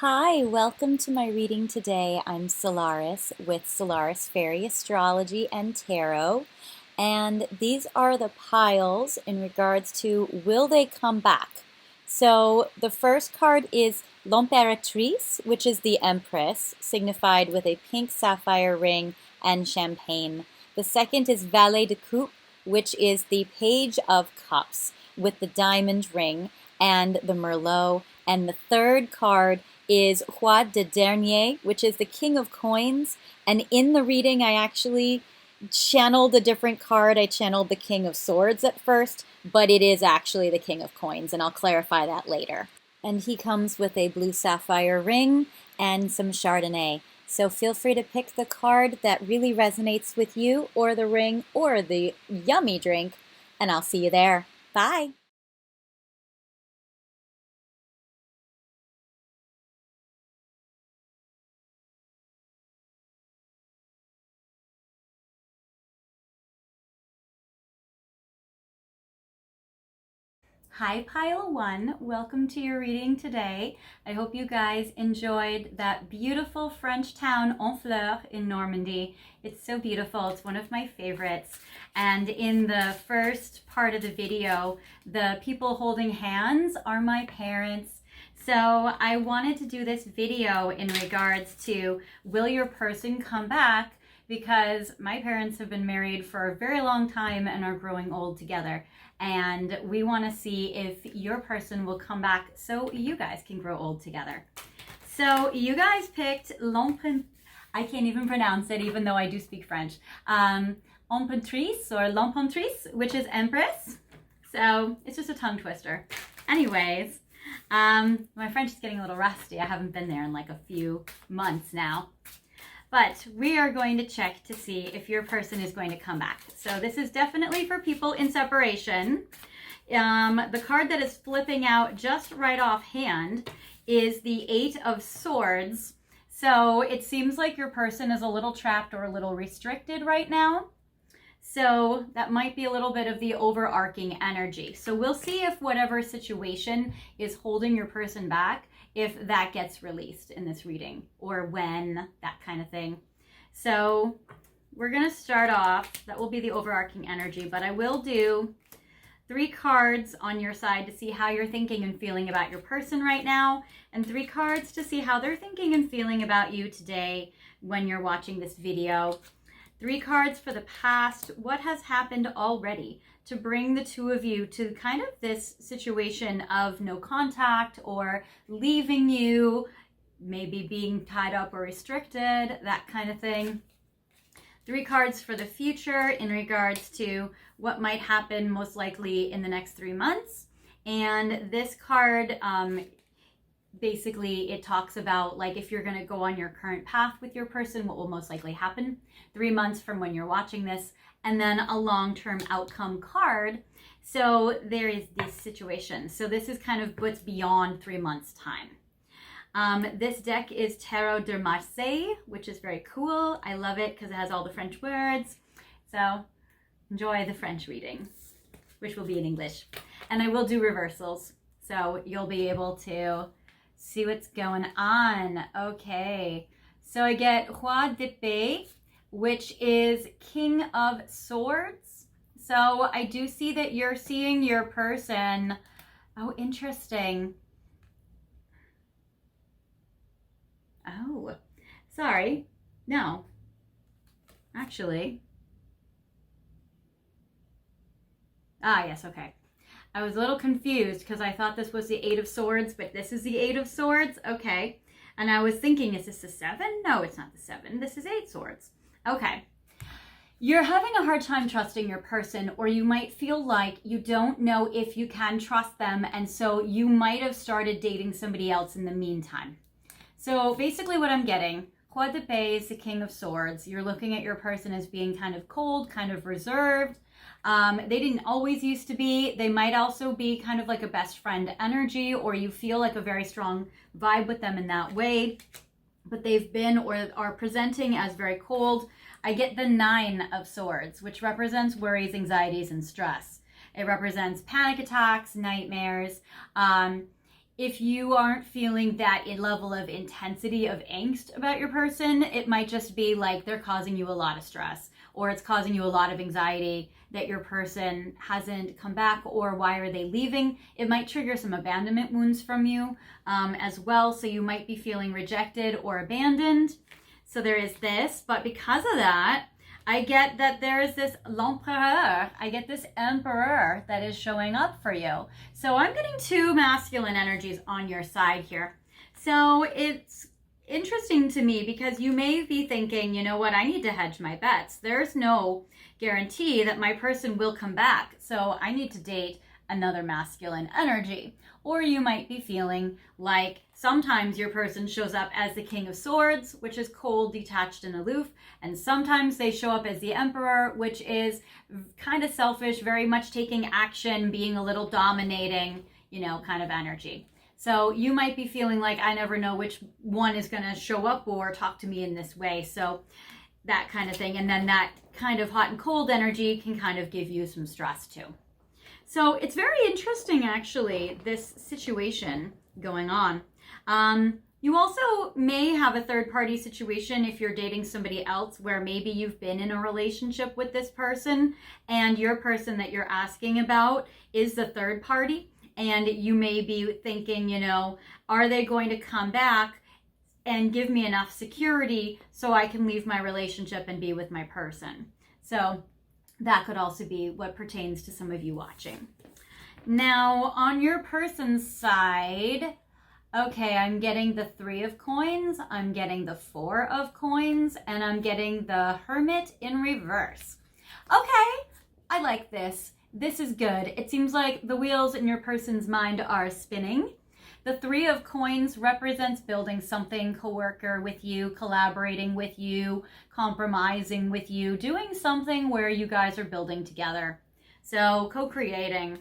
Hi, welcome to my reading today. I'm Solaris with Solaris Fairy Astrology and Tarot. And these are the piles in regards to will they come back? So the first card is L'Impératrice, which is the Empress, signified with a pink sapphire ring and champagne. The second is Valet de Coupe, which is the Page of Cups with the diamond ring and the Merlot. And the third card is Roi de Denier, which is the King of Coins. And in the reading, I actually channeled a different card. I channeled the King of Swords at first, but it is actually the King of Coins, and I'll clarify that later. And he comes with a blue sapphire ring and some Chardonnay. So feel free to pick the card that really resonates with you, or the ring, or the yummy drink, and I'll see you there. Bye! Hi Pile 1, welcome to your reading today. I hope you guys enjoyed that beautiful French town Honfleur in Normandy. It's so beautiful, it's one of my favorites. And in the first part of the video, the people holding hands are my parents. So I wanted to do this video in regards to, will your person come back? Because my parents have been married for a very long time and are growing old together. And we want to see if your person will come back so you guys can grow old together. So you guys picked I can't even pronounce it even though I do speak French. Empress or L'Impératrice, which is Empress. So it's just a tongue twister. Anyways, my French is getting a little rusty. I haven't been there in like a few months now. But we are going to check to see if your person is going to come back. So this is definitely for people in separation. The card that is flipping out just right offhand is the Eight of Swords. So it seems like your person is a little trapped or a little restricted right now. So that might be a little bit of the overarching energy. So we'll see if whatever situation is holding your person back, if that gets released in this reading, or when, that kind of thing. So we're gonna start off, that will be the overarching energy, but I will do 3 cards on your side to see how you're thinking and feeling about your person right now, and 3 cards to see how they're thinking and feeling about you today when you're watching this video. 3 cards for the past, what has happened already to bring the two of you to kind of this situation of no contact or leaving you, maybe being tied up or restricted, that kind of thing. 3 cards for the future in regards to what might happen most likely in the next 3 months. And this card, basically it talks about like if you're going to go on your current path with your person, what will most likely happen 3 months from when you're watching this, and then a long-term outcome card. So there is this situation. So this is kind of what's beyond 3 months time. This deck is Tarot de Marseille, which is very cool. I love it because it has all the French words. So enjoy the French reading, which will be in English. And I will do reversals, so you'll be able to see what's going on. Okay, so I get Roi d'Épée, which is King of Swords. So I do see that you're seeing your person. Oh, interesting. Oh, sorry. No, actually. Ah, yes, okay. I was a little confused because I thought this was the Eight of Swords, but this is the Eight of Swords. Okay. And I was thinking, is this the 7? No, it's not the 7. This is 8 swords. Okay. You're having a hard time trusting your person, or you might feel like you don't know if you can trust them, and so you might have started dating somebody else in the meantime. So basically what I'm getting, Roi d'Épée is the King of Swords. You're looking at your person as being kind of cold, kind of reserved. They didn't always used to be. They might also be kind of like a best friend energy, or you feel like a very strong vibe with them in that way. But they've been or are presenting as very cold. I get the 9 of Swords, which represents worries, anxieties, and stress. It represents panic attacks, nightmares. if you aren't feeling that level of intensity of angst about your person, it might just be like they're causing you a lot of stress, or it's causing you a lot of anxiety that your person hasn't come back, or why are they leaving? It might trigger some abandonment wounds from you as well. So you might be feeling rejected or abandoned. So there is this, but because of that, I get that there is this l'empereur. I get this emperor that is showing up for you. So I'm getting two masculine energies on your side here. So it's interesting to me because you may be thinking, you know what, I need to hedge my bets. There's no guarantee that my person will come back. So I need to date another masculine energy. Or you might be feeling like sometimes your person shows up as the King of Swords, which is cold, detached, and aloof. And sometimes they show up as the Emperor, which is kind of selfish, very much taking action, being a little dominating, you know, kind of energy. So you might be feeling like, I never know which one is going to show up or talk to me in this way. So that kind of thing. And then that kind of hot and cold energy can kind of give you some stress too. So it's very interesting, actually, this situation going on. You also may have a third-party situation if you're dating somebody else where maybe you've been in a relationship with this person and your person that you're asking about is the third party. And you may be thinking, you know, are they going to come back and give me enough security so I can leave my relationship and be with my person? So that could also be what pertains to some of you watching. Now, on your person's side, okay, I'm getting the 3 of coins, I'm getting the 4 of coins, and I'm getting the Hermit in reverse. Okay, I like this. This is good. It seems like the wheels in your person's mind are spinning. The 3 of coins represents building something, coworker with you, collaborating with you, compromising with you, doing something where you guys are building together. So co-creating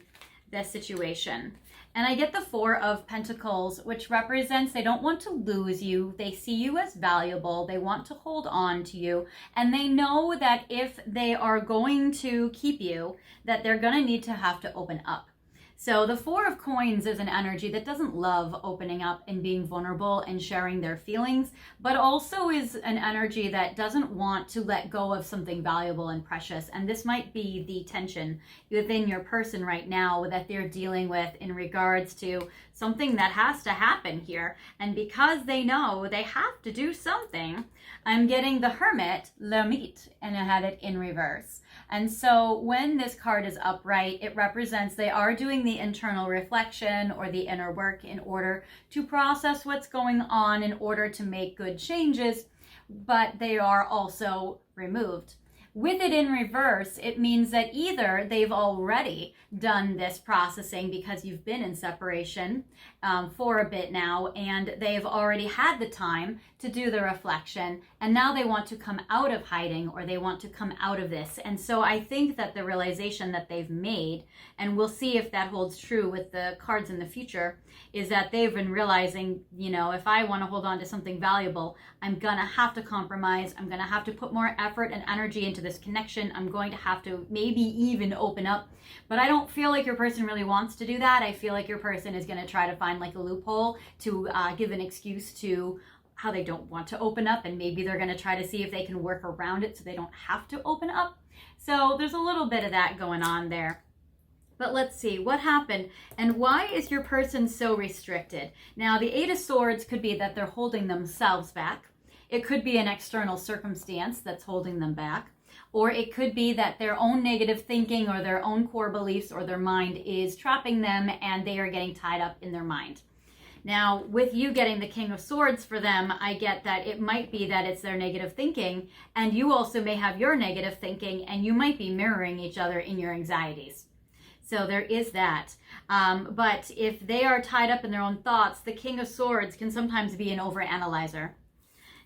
this situation. And I get the 4 of Pentacles, which represents they don't want to lose you. They see you as valuable. They want to hold on to you. And they know that if they are going to keep you, that they're going to need to have to open up. So the 4 of coins is an energy that doesn't love opening up and being vulnerable and sharing their feelings, but also is an energy that doesn't want to let go of something valuable and precious. And this might be the tension within your person right now that they're dealing with in regards to something that has to happen here. And because they know they have to do something, I'm getting the Hermit, l'ermite, and I had it in reverse. And so when this card is upright, it represents they are doing the internal reflection or the inner work in order to process what's going on in order to make good changes, but they are also removed. With it in reverse, it means that either they've already done this processing because you've been in separation for a bit now, and they've already had the time to do the reflection, and now they want to come out of hiding, or they want to come out of this. And so I think that the realization that they've made, and we'll see if that holds true with the cards in the future, is that they've been realizing, you know, if I want to hold on to something valuable, I'm going to have to compromise. I'm going to have to put more effort and energy into this connection. I'm going to have to maybe even open up. But I don't feel like your person really wants to do that. I feel like your person is going to try to find like a loophole to give an excuse to how they don't want to open up. And maybe they're going to try to see if they can work around it so they don't have to open up. So there's a little bit of that going on there. But let's see what happened and why is your person so restricted? Now, the 8 of Swords could be that they're holding themselves back. It could be an external circumstance that's holding them back. Or it could be that their own negative thinking or their own core beliefs or their mind is trapping them and they are getting tied up in their mind. Now, with you getting the King of Swords for them, I get that it might be that it's their negative thinking, and you also may have your negative thinking, and you might be mirroring each other in your anxieties. So there is that. But if they are tied up in their own thoughts, the King of Swords can sometimes be an overanalyzer.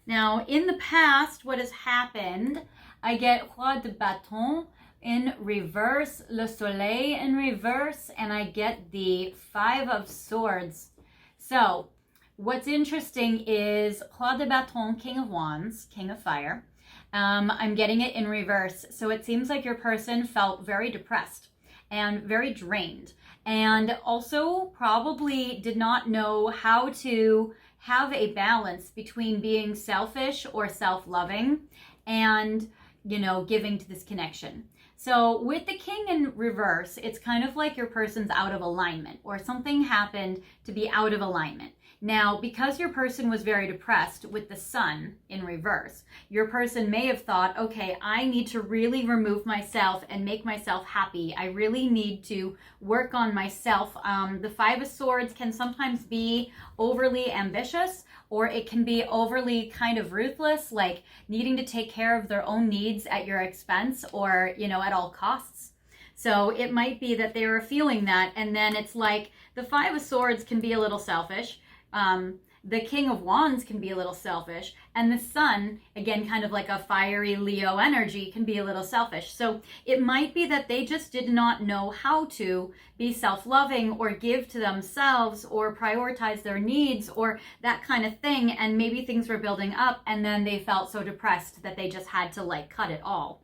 Now, in the past, what has happened, I get Roi de Bâton in reverse, Le Soleil in reverse, and I get the 5 of Swords. So what's interesting is Roi de Bâton, King of Wands, King of Fire. I'm getting it in reverse. So it seems like your person felt very depressed and very drained. and also probably did not know how to have a balance between being selfish or self-loving and, giving to this connection. So with the king in reverse, it's kind of like your person's out of alignment, or something happened to be out of alignment. Now, because your person was very depressed with the sun in reverse, your person may have thought, okay, I need to really remove myself and make myself happy. I really need to work on myself. The Five of Swords can sometimes be overly ambitious, or it can be overly kind of ruthless, like needing to take care of their own needs at your expense, or, at all costs. So it might be that they were feeling that, and then it's like the Five of Swords can be a little selfish. The King of Wands can be a little selfish, and the Sun, again, kind of like a fiery Leo energy, can be a little selfish. So it might be that they just did not know how to be self-loving or give to themselves or prioritize their needs or that kind of thing, and maybe things were building up and then they felt so depressed that they just had to cut it all.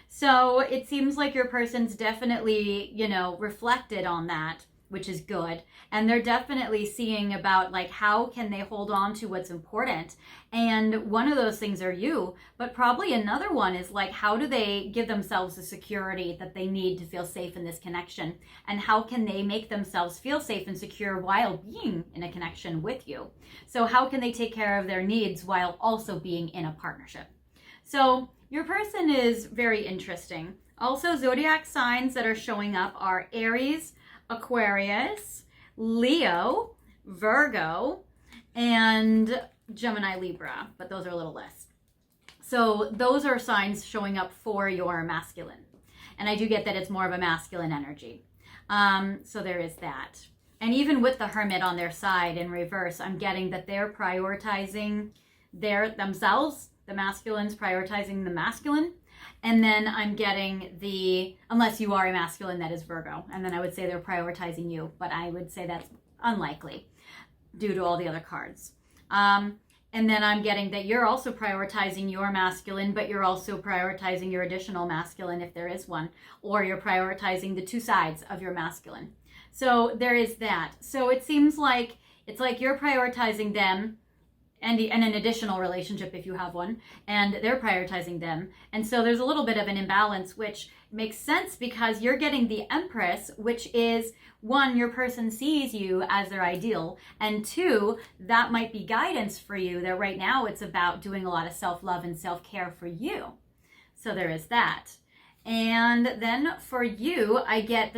So it seems like your person's definitely, reflected on that, which is good. And they're definitely seeing about how can they hold on to what's important. And one of those things are you, but probably another one is how do they give themselves the security that they need to feel safe in this connection? And how can they make themselves feel safe and secure while being in a connection with you? So how can they take care of their needs while also being in a partnership? So your person is very interesting. Also, zodiac signs that are showing up are Aries, Aquarius, Leo, Virgo, and Gemini, Libra, but those are a little less. So those are signs showing up for your masculine. And I do get that it's more of a masculine energy. So there is that. And even with the Hermit on their side in reverse, I'm getting that they're prioritizing themselves. The masculine's prioritizing the masculine. And then I'm getting unless you are a masculine, that is Virgo. And then I would say they're prioritizing you, but I would say that's unlikely due to all the other cards. And then I'm getting that you're also prioritizing your masculine, but you're also prioritizing your additional masculine if there is one, or you're prioritizing the two sides of your masculine. So there is that. So it seems like it's like you're prioritizing them, and an additional relationship if you have one, and they're prioritizing them. And so there's a little bit of an imbalance, which makes sense because you're getting the Empress, which is, one, your person sees you as their ideal, and two, that might be guidance for you, that right now it's about doing a lot of self-love and self-care for you. So there is that. And then for you, I get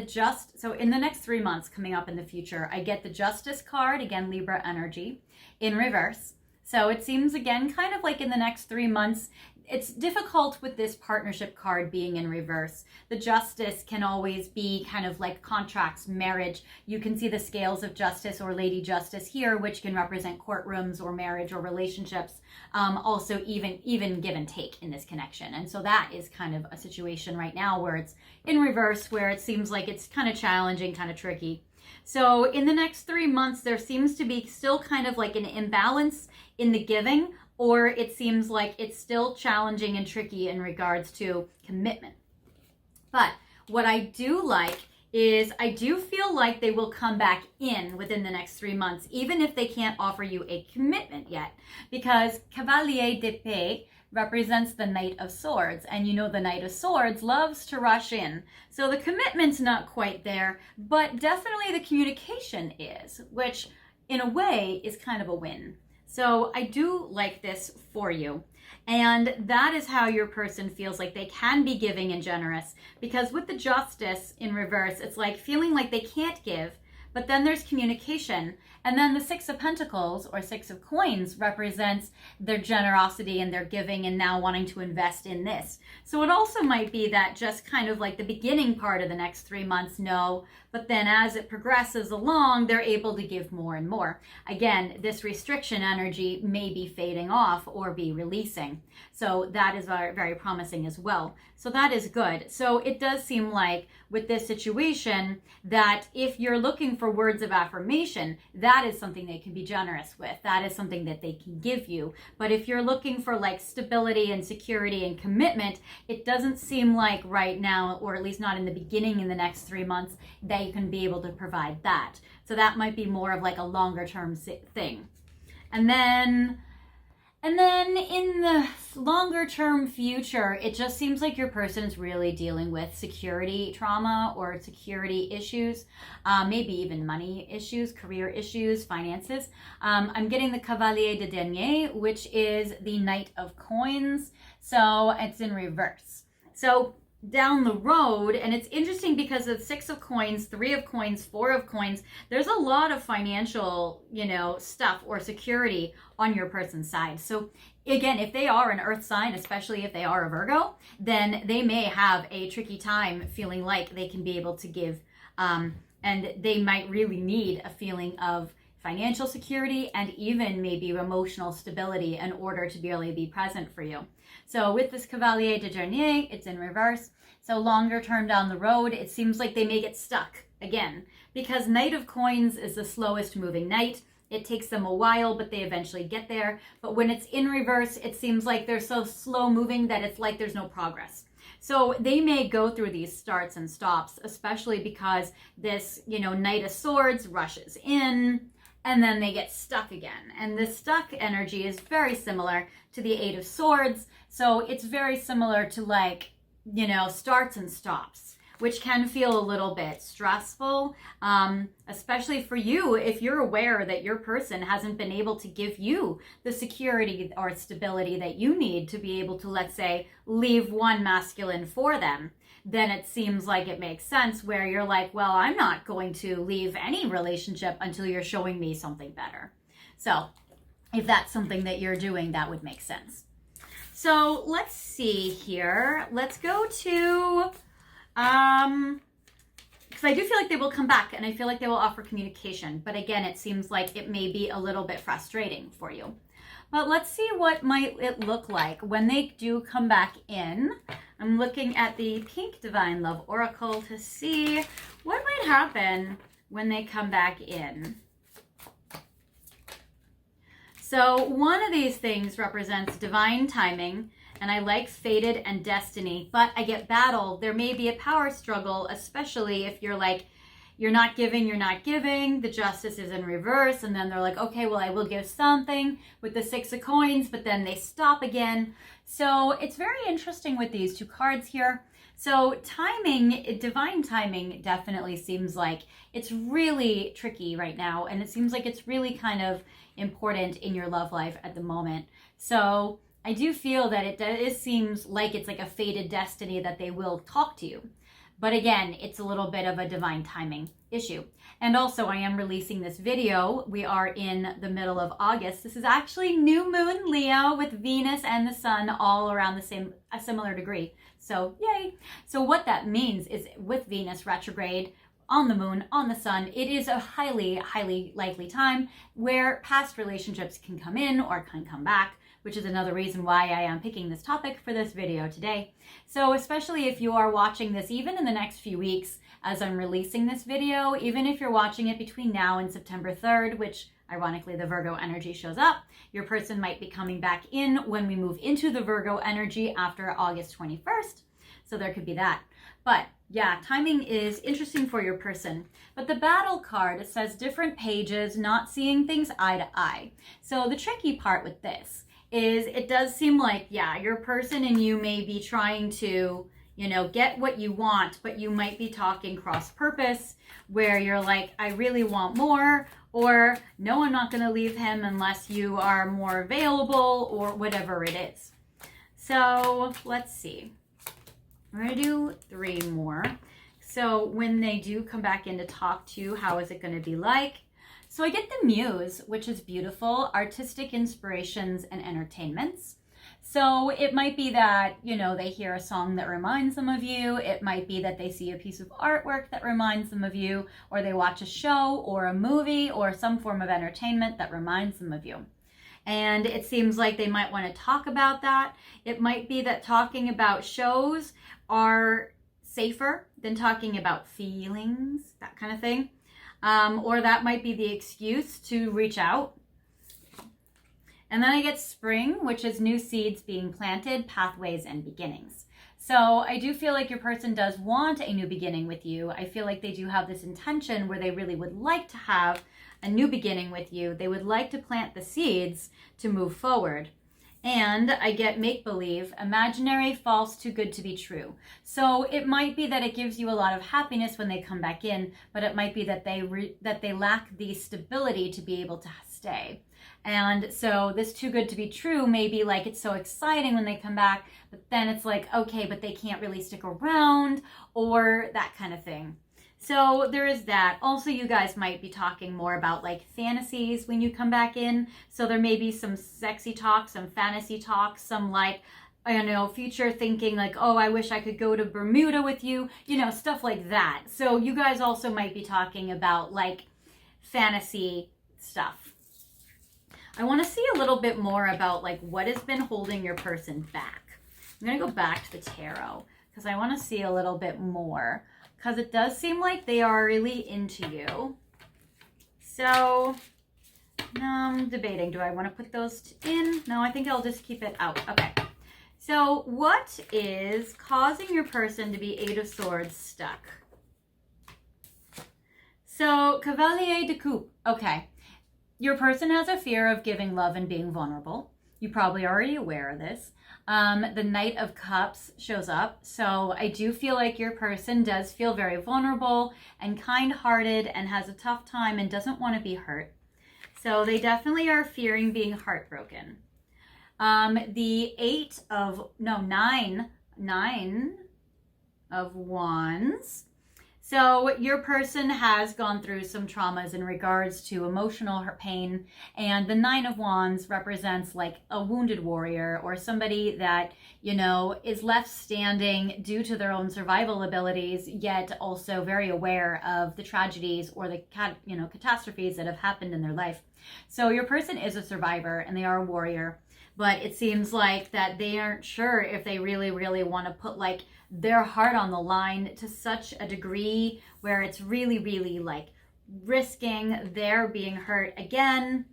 so in the next 3 months coming up in the future, I get the Justice card, again, Libra energy, in reverse. So it seems, again, kind of like in the next 3 months, it's difficult with this partnership card being in reverse. The Justice can always be kind of like contracts, marriage. You can see the scales of Justice or Lady Justice here, which can represent courtrooms or marriage or relationships. Also even give and take in this connection. And so that is kind of a situation right now where it's in reverse, where it seems like it's kind of challenging, kind of tricky. So in the next 3 months, there seems to be still kind of like an imbalance in the giving, or it seems like it's still challenging and tricky in regards to commitment. But what I do like is I do feel like they will come back in within the next 3 months, even if they can't offer you a commitment yet, because Cavalier d'Épée represents the Knight of Swords, and the Knight of Swords loves to rush in. So the commitment's not quite there, but definitely the communication is, which in a way is kind of a win. So I do like this for you. And that is how your person feels like they can be giving and generous, because with the Justice in reverse, it's like feeling like they can't give, but then there's communication. And then the Six of Pentacles or Six of Coins represents their generosity and their giving and now wanting to invest in this. So it also might be that just kind of like the beginning part of the next 3 months, no, but then as it progresses along, they're able to give more and more. Again, this restriction energy may be fading off or be releasing. So that is very, very promising as well. So that is good. So it does seem like with this situation that if you're looking for for words of affirmation, that is something they can be generous with. That is something that they can give you. But if you're looking for like stability and security and commitment, it doesn't seem like right now, or at least not in the beginning in the next 3 months, that you can be able to provide that. So that might be more of like a longer term thing. And then in the longer term future, it just seems like your person is really dealing with security trauma or security issues, maybe even money issues, career issues, finances. I'm getting the Cavalier de Denier, which is the Knight of Coins. So it's in reverse. So down the road, and it's interesting because of 6 of coins, 3 of coins, 4 of coins, there's a lot of financial, stuff or security on your person's side. So again, if they are an earth sign, especially if they are a Virgo, then they may have a tricky time feeling like they can be able to give, and they might really need a feeling of financial security and even maybe emotional stability in order to really be present for you. So with this Cavalier de Denier, it's in reverse. So longer term down the road, it seems like they may get stuck again, because Knight of Coins is the slowest moving knight. It takes them a while, but they eventually get there. But when it's in reverse, it seems like they're so slow moving that it's like there's no progress. So they may go through these starts and stops, especially because this, Knight of Swords rushes in, and then they get stuck again. And this stuck energy is very similar to the 8 of Swords. So it's very similar to like, starts and stops, which can feel a little bit stressful, especially for you if you're aware that your person hasn't been able to give you the security or stability that you need to be able to, let's say, leave one masculine for them. Then it seems like it makes sense where you're like, well, I'm not going to leave any relationship until you're showing me something better. So if that's something that you're doing, that would make sense. So let's see here. Let's go to, because I do feel like they will come back and I feel like they will offer communication. But again, it seems like it may be a little bit frustrating for you. But let's see what might it look like when they do come back in. I'm looking at the Pink Divine Love Oracle to see what might happen when they come back in. So one of these things represents divine timing, and I like fated and destiny, but I get battle. There may be a power struggle, especially if you're like, you're not giving, the justice is in reverse, and then they're like, okay, well, I will give something with the 6 of coins, but then they stop again. So it's very interesting with these 2 cards here. So timing, divine timing definitely seems like it's really tricky right now, and it seems like it's really kind of important in your love life at the moment. So I do feel that it seems like it's like a fated destiny that they will talk to you. But again, it's a little bit of a divine timing issue. And also, I am releasing this video. We are in the middle of August. This is actually new moon Leo with Venus and the Sun all around a similar degree. So yay. So what that means is with Venus retrograde on the moon, on the sun, it is a highly, highly likely time where past relationships can come in or can come back, which is another reason why I am picking this topic for this video today. So especially if you are watching this even in the next few weeks as I'm releasing this video, even if you're watching it between now and September 3rd, which ironically the Virgo energy shows up, your person might be coming back in when we move into the Virgo energy after August 21st. So there could be that. But yeah, timing is interesting for your person. But the battle card, it says different pages, not seeing things eye to eye. So the tricky part with this is it does seem like, yeah, your person and you may be trying to, get what you want, but you might be talking cross purpose where you're like, I really want more, or no, I'm not going to leave him unless you are more available, or whatever it is. So let's see. We're going to do 3 more. So when they do come back in to talk to you, how is it going to be like? So I get the Muse, which is beautiful, artistic inspirations and entertainments. So it might be that, they hear a song that reminds them of you. It might be that they see a piece of artwork that reminds them of you, or they watch a show or a movie or some form of entertainment that reminds them of you. And it seems like they might want to talk about that. It might be that talking about shows are safer than talking about feelings, that kind of thing. or that might be the excuse to reach out. And then I get spring, which is new seeds being planted, pathways, and beginnings. So I do feel like your person does want a new beginning with you. I feel like they do have this intention where they really would like to have a new beginning with you. They would like to plant the seeds to move forward. And I get make-believe, imaginary, false, too good to be true. So it might be that it gives you a lot of happiness when they come back in, but it might be that they lack the stability to be able to stay. And so this too good to be true may be like it's so exciting when they come back, but then it's like, okay, but they can't really stick around, or that kind of thing. So there is that. Also, you guys might be talking more about like fantasies when you come back in. So there may be some sexy talk, some fantasy talk, some like, I don't know, future thinking like, oh, I wish I could go to Bermuda with you, you know, stuff like that. So you guys also might be talking about like fantasy stuff. I want to see a little bit more about like what has been holding your person back. I'm going to go back to the tarot because I want to see a little bit more, because it does seem like they are really into you. So I'm debating, do I want to put those in? No, I think I'll just keep it out. Okay. So what is causing your person to be Eight of Swords stuck? So Cavalier de Coupe. Okay. Your person has a fear of giving love and being vulnerable. You probably already aware of this. The Knight of Cups shows up. So I do feel like your person does feel very vulnerable and kind-hearted and has a tough time and doesn't want to be hurt. So they definitely are fearing being heartbroken. The Nine of Wands. So your person has gone through some traumas in regards to emotional pain, and the Nine of Wands represents like a wounded warrior or somebody that, you know, is left standing due to their own survival abilities, yet also very aware of the tragedies or the catastrophes that have happened in their life. So your person is a survivor and they are a warrior, but it seems like that they aren't sure if they really, really want to put like their heart on the line to such a degree where it's really, really like risking their being hurt again.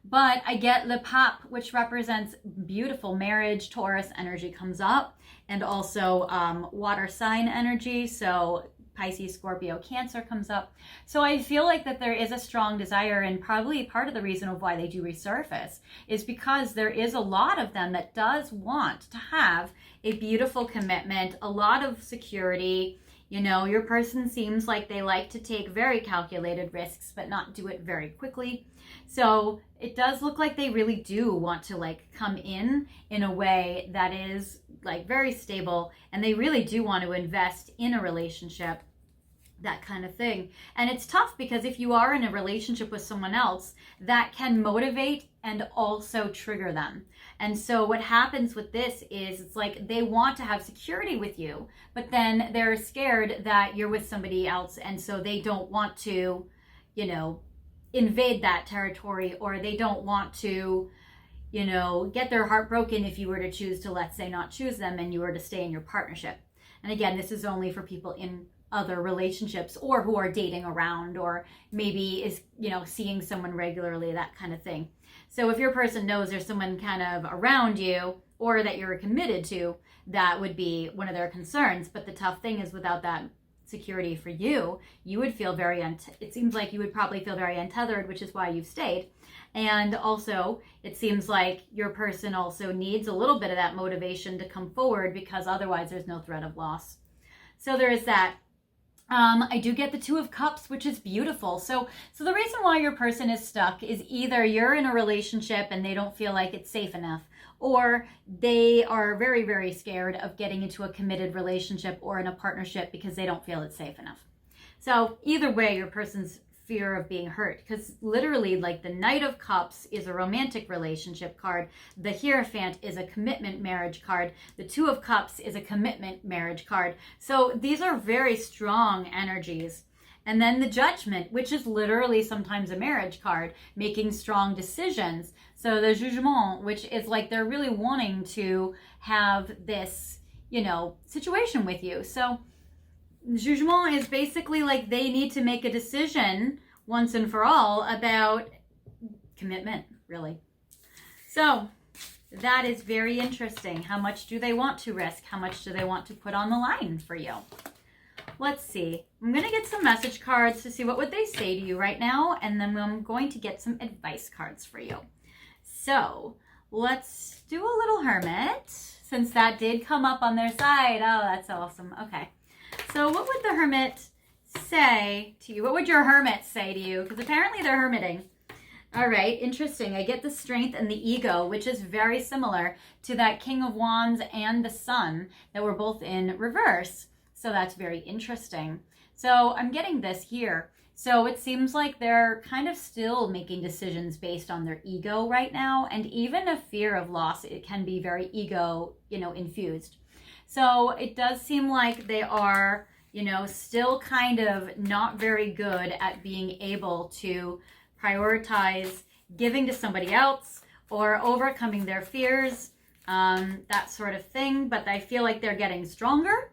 But I get Le Pape, which represents beautiful marriage. Taurus energy comes up, and also water sign energy. So Pisces, Scorpio, Cancer comes up. So I feel like that there is a strong desire, and probably part of the reason of why they do resurface is because there is a lot of them that does want to have a beautiful commitment, a lot of security. You know, your person seems like they like to take very calculated risks, but not do it very quickly. So it does look like they really do want to like come in a way that is like very stable, and they really do want to invest in a relationship, that kind of thing. And it's tough because if you are in a relationship with someone else, that can motivate and also trigger them. And so what happens with this is it's like they want to have security with you, but then they're scared that you're with somebody else, and so they don't want to, you know, invade that territory, or they don't want to, you know, get their heart broken if you were to choose to, let's say, not choose them and you were to stay in your partnership. And again, this is only for people in other relationships or who are dating around, or maybe is, you know, seeing someone regularly, that kind of thing. So if your person knows there's someone kind of around you or that you're committed to, that would be one of their concerns. But the tough thing is, without that security for you, you would feel very, it seems like you would probably feel very untethered, which is why you've stayed. And also, it seems like your person also needs a little bit of that motivation to come forward, because otherwise there's no threat of loss. So there is that. I do get the Two of Cups, which is beautiful. So the reason why your person is stuck is either you're in a relationship and they don't feel like it's safe enough, or they are very, very scared of getting into a committed relationship or in a partnership because they don't feel it's safe enough. So either way, your person's fear of being hurt, because literally, like, the Knight of Cups is a romantic relationship card, the Hierophant is a commitment marriage card, the Two of Cups is a commitment marriage card. So these are very strong energies. And then the Judgment, which is literally sometimes a marriage card, making strong decisions. So the judgement, which is like they're really wanting to have this, you know, situation with you. So judgement is basically like they need to make a decision once and for all about commitment, really. So that is very interesting. How much do they want to risk? How much do they want to put on the line for you? Let's see. I'm going to get some message cards to see what would they say to you right now, and then I'm going to get some advice cards for you. So let's do a little hermit, since that did come up on their side. Oh, that's awesome. Okay. So what would the hermit say to you? What would your hermit say to you? Because apparently they're hermiting. All right, interesting. I get the strength and the ego, which is very similar to that King of Wands and the Sun that were both in reverse. So that's very interesting. So I'm getting this here. So it seems like they're kind of still making decisions based on their ego right now. And even a fear of loss, it can be very ego, infused. So it does seem like they are, still kind of not very good at being able to prioritize giving to somebody else or overcoming their fears, that sort of thing. But I feel like they're getting stronger.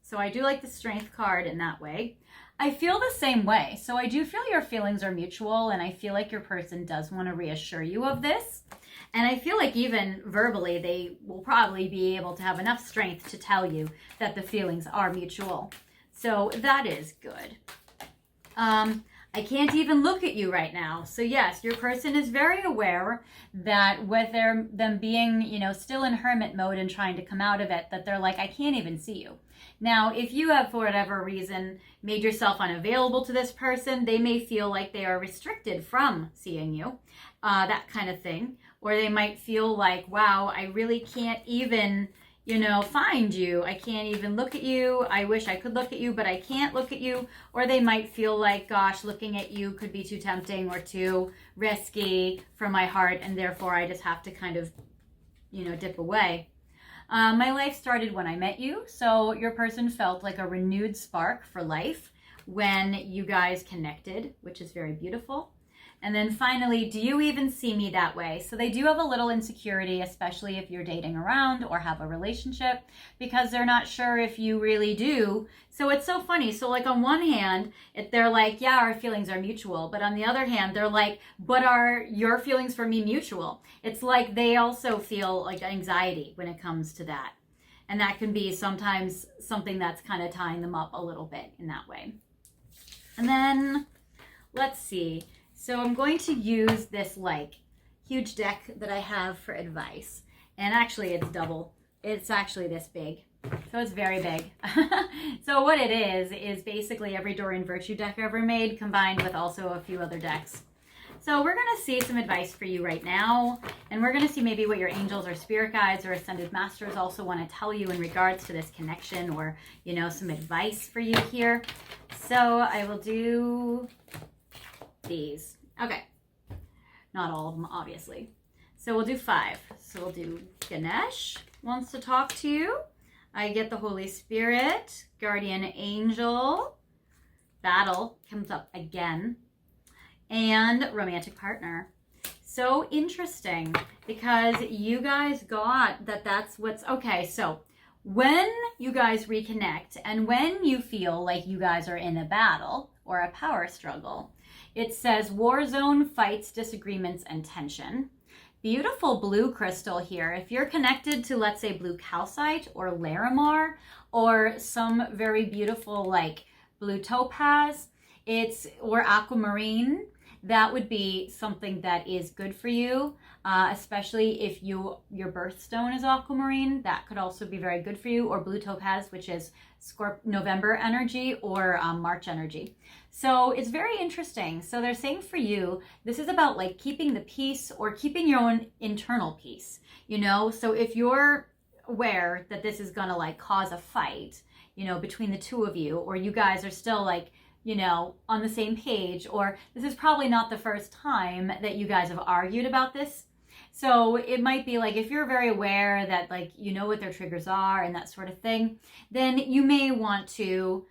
So I do like the strength card in that way. I feel the same way. So I do feel your feelings are mutual, and I feel like your person does want to reassure you of this. And I feel like even verbally, they will probably be able to have enough strength to tell you that the feelings are mutual. So that is good. I can't even look at you right now. So yes, your person is very aware that with them being, still in hermit mode and trying to come out of it, that they're like, I can't even see you. Now, if you have, for whatever reason, made yourself unavailable to this person, they may feel like they are restricted from seeing you, that kind of thing. Or they might feel like, wow, I really can't even, find you. I can't even look at you. I wish I could look at you, but I can't look at you. Or they might feel like, gosh, looking at you could be too tempting or too risky for my heart, and therefore I just have to kind of, dip away. My life started when I met you, so your person felt like a renewed spark for life when you guys connected, which is very beautiful. And then finally, do you even see me that way? So they do have a little insecurity, especially if you're dating around or have a relationship, because they're not sure if you really do. So it's so funny. So like on one hand, they're like, yeah, our feelings are mutual. But on the other hand, they're like, but are your feelings for me mutual? It's like they also feel like anxiety when it comes to that. And that can be sometimes something that's kind of tying them up a little bit in that way. And then let's see. So I'm going to use this like huge deck that I have for advice. And actually it's double. It's actually this big. So it's very big. So what it is basically every Doreen Virtue deck I ever made combined with also a few other decks. So we're going to see some advice for you right now. And we're going to see maybe what your angels or spirit guides or ascended masters also want to tell you in regards to this connection, or, some advice for you here. So I will do these. Okay. Not all of them, obviously. So we'll do 5. So we'll do Ganesh wants to talk to you. I get the Holy Spirit, Guardian Angel, Battle comes up again, and Romantic Partner. So interesting, because you guys got that's what's, okay, so when you guys reconnect and when you feel like you guys are in a battle or a power struggle, it says war zone, fights, disagreements, and tension. Beautiful blue crystal here. If you're connected to, let's say, blue calcite or larimar or some very beautiful like blue topaz, or aquamarine, that would be something that is good for you, especially if your birthstone is aquamarine. That could also be very good for you, or blue topaz, which is November energy or March energy. So it's very interesting. So they're saying for you, this is about like keeping the peace or keeping your own internal peace, So if you're aware that this is going to like cause a fight, between the two of you, or you guys are still like, on the same page, or this is probably not the first time that you guys have argued about this. So it might be like, if you're very aware that like, what their triggers are and that sort of thing, then you may want to,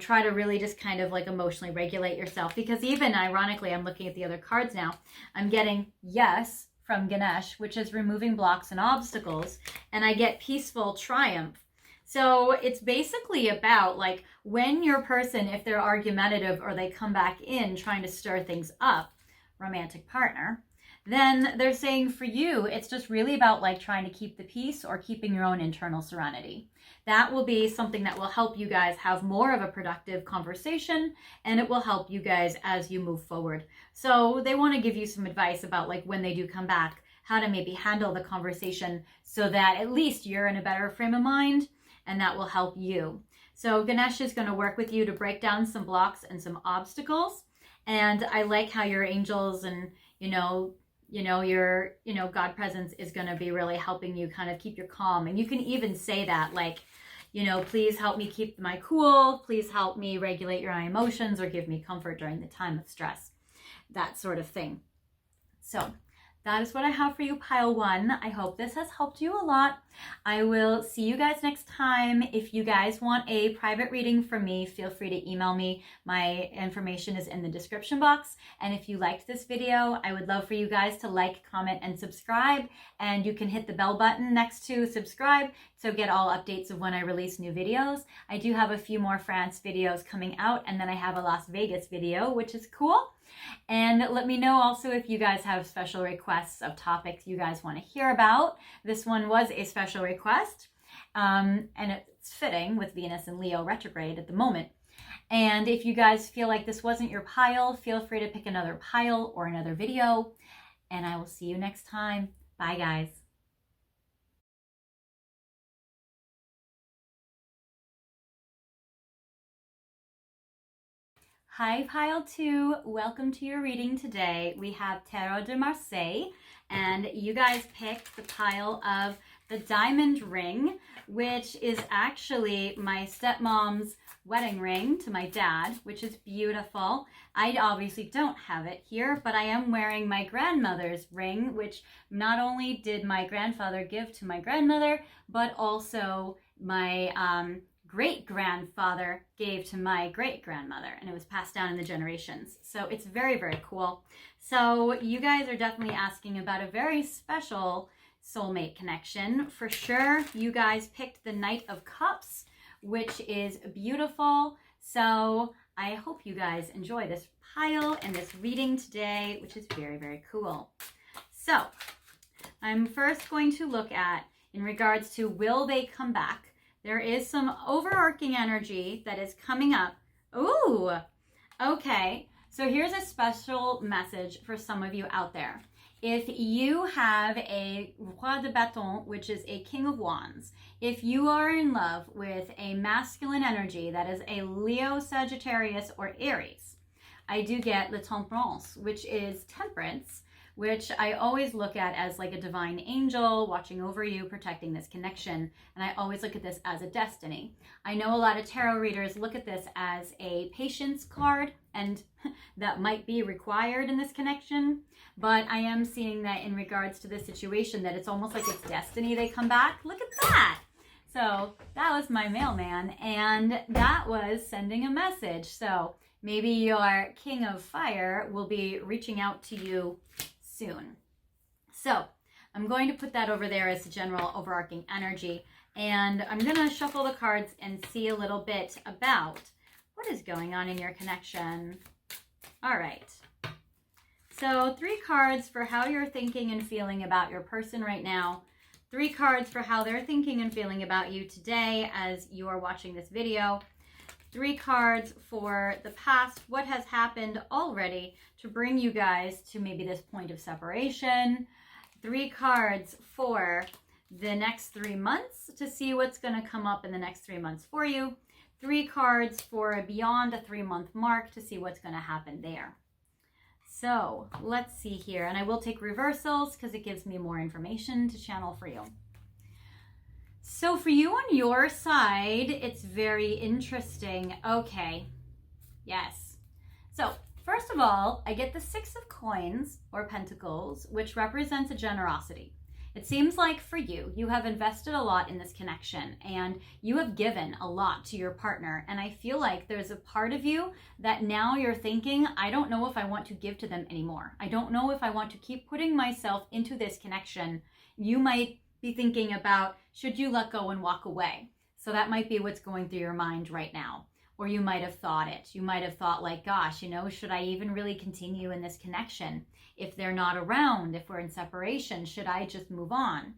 try to really just kind of like emotionally regulate yourself. Because even ironically, I'm looking at the other cards now, I'm getting yes from Ganesh, which is removing blocks and obstacles, and I get peaceful triumph. So it's basically about like when your person, if they're argumentative or they come back in trying to stir things up, romantic partner, then they're saying for you, it's just really about like trying to keep the peace or keeping your own internal serenity. That will be something that will help you guys have more of a productive conversation, and it will help you guys as you move forward. So they want to give you some advice about like when they do come back, how to maybe handle the conversation so that at least you're in a better frame of mind, and that will help you. So Ganesh is going to work with you to break down some blocks and some obstacles. And I like how your angels and, your God presence is going to be really helping you kind of keep your calm. And you can even say that like, please help me keep my cool. Please help me regulate my emotions or give me comfort during the time of stress. That sort of thing. So that is what I have for you, pile one. I hope this has helped you a lot. I will see you guys next time. If you guys want a private reading from me, feel free to email me. My information is in the description box. And if you liked this video, I would love for you guys to like, comment, and subscribe. And you can hit the bell button next to subscribe to get all updates of when I release new videos. I do have a few more France videos coming out, and then I have a Las Vegas video, which is cool. And let me know also if you guys have special requests of topics you guys want to hear about. This one was a special request, and it's fitting with Venus and Leo retrograde at the moment. And if you guys feel like this wasn't your pile, feel free to pick another pile or another video, and I will see you next time. Bye, guys. Hi, pile two. Welcome to your reading today. We have Tarot de Marseille, and you guys picked the pile of the diamond ring, which is actually my stepmom's wedding ring to my dad, which is beautiful. I obviously don't have it here, but I am wearing my grandmother's ring, which not only did my grandfather give to my grandmother, but also my great-grandfather gave to my great-grandmother, and it was passed down in the generations. So it's very, very cool. So you guys are definitely asking about a very special soulmate connection. For sure, you guys picked the Knight of Cups, which is beautiful. So I hope you guys enjoy this pile and this reading today, which is very, very cool. So I'm first going to look at, in regards to will they come back, there is some overarching energy that is coming up. Ooh, okay. So here's a special message for some of you out there. If you have a Roi de Bâton, which is a King of Wands, if you are in love with a masculine energy that is a Leo, Sagittarius, or Aries, I do get Le Temperance, which is temperance, which I always look at as like a divine angel watching over you, protecting this connection. And I always look at this as a destiny. I know a lot of tarot readers look at this as a patience card, and that might be required in this connection. But I am seeing that in regards to this situation, that it's almost like it's destiny they come back. Look at that. So that was my mailman, and that was sending a message. So maybe your King of Fire will be reaching out to you soon. So I'm going to put that over there as a general overarching energy, and I'm going to shuffle the cards and see a little bit about what is going on in your connection. All right. So 3 cards for how you're thinking and feeling about your person right now. 3 cards for how they're thinking and feeling about you today as you are watching this video. 3 cards for the past, what has happened already to bring you guys to maybe this point of separation. 3 cards for the next 3 months to see what's going to come up in the next 3 months for you. 3 cards for beyond a 3-month mark to see what's going to happen there. So let's see here. And I will take reversals because it gives me more information to channel for you. So for you on your side, it's very interesting. Okay, yes. So first of all, I get the 6 of Coins or Pentacles, which represents a generosity. It seems like for you, you have invested a lot in this connection and you have given a lot to your partner. And I feel like there's a part of you that now you're thinking, I don't know if I want to give to them anymore. I don't know if I want to keep putting myself into this connection. You might be thinking about, should you let go and walk away? So that might be what's going through your mind right now. Or you might have thought it. You might have thought like, gosh, you know, should I even really continue in this connection? If they're not around, if we're in separation, should I just move on?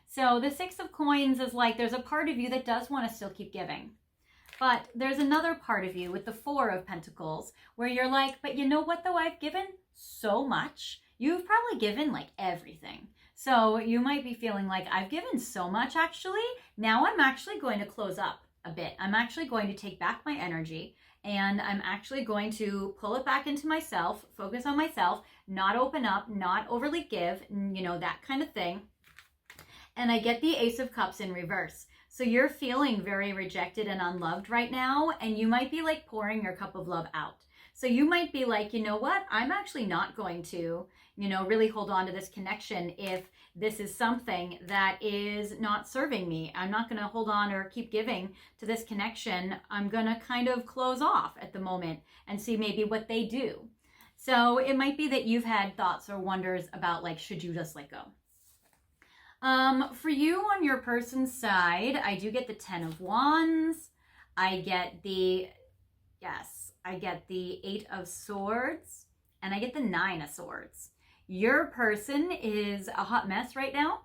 So the Six of Coins is like, there's a part of you that does want to still keep giving. But there's another part of you with the Four of Pentacles where you're like, but you know what though, I've given so much. You've probably given like everything. So you might be feeling like, I've given so much actually. Now I'm actually going to close up a bit. I'm actually going to take back my energy and I'm actually going to pull it back into myself, focus on myself, not open up, not overly give, you know, that kind of thing. And I get the Ace of Cups in reverse. So you're feeling very rejected and unloved right now, and you might be like pouring your cup of love out. So you might be like, you know what? I'm actually not going to, you know, really hold on to this connection if this is something that is not serving me. I'm not going to hold on or keep giving to this connection. I'm going to kind of close off at the moment and see maybe what they do. So it might be that you've had thoughts or wonders about like, should you just let go? For you on your person's side, I do get the Ten of Wands. I get the, I get the Eight of Swords, and I get the Nine of Swords. Your person is a hot mess right now.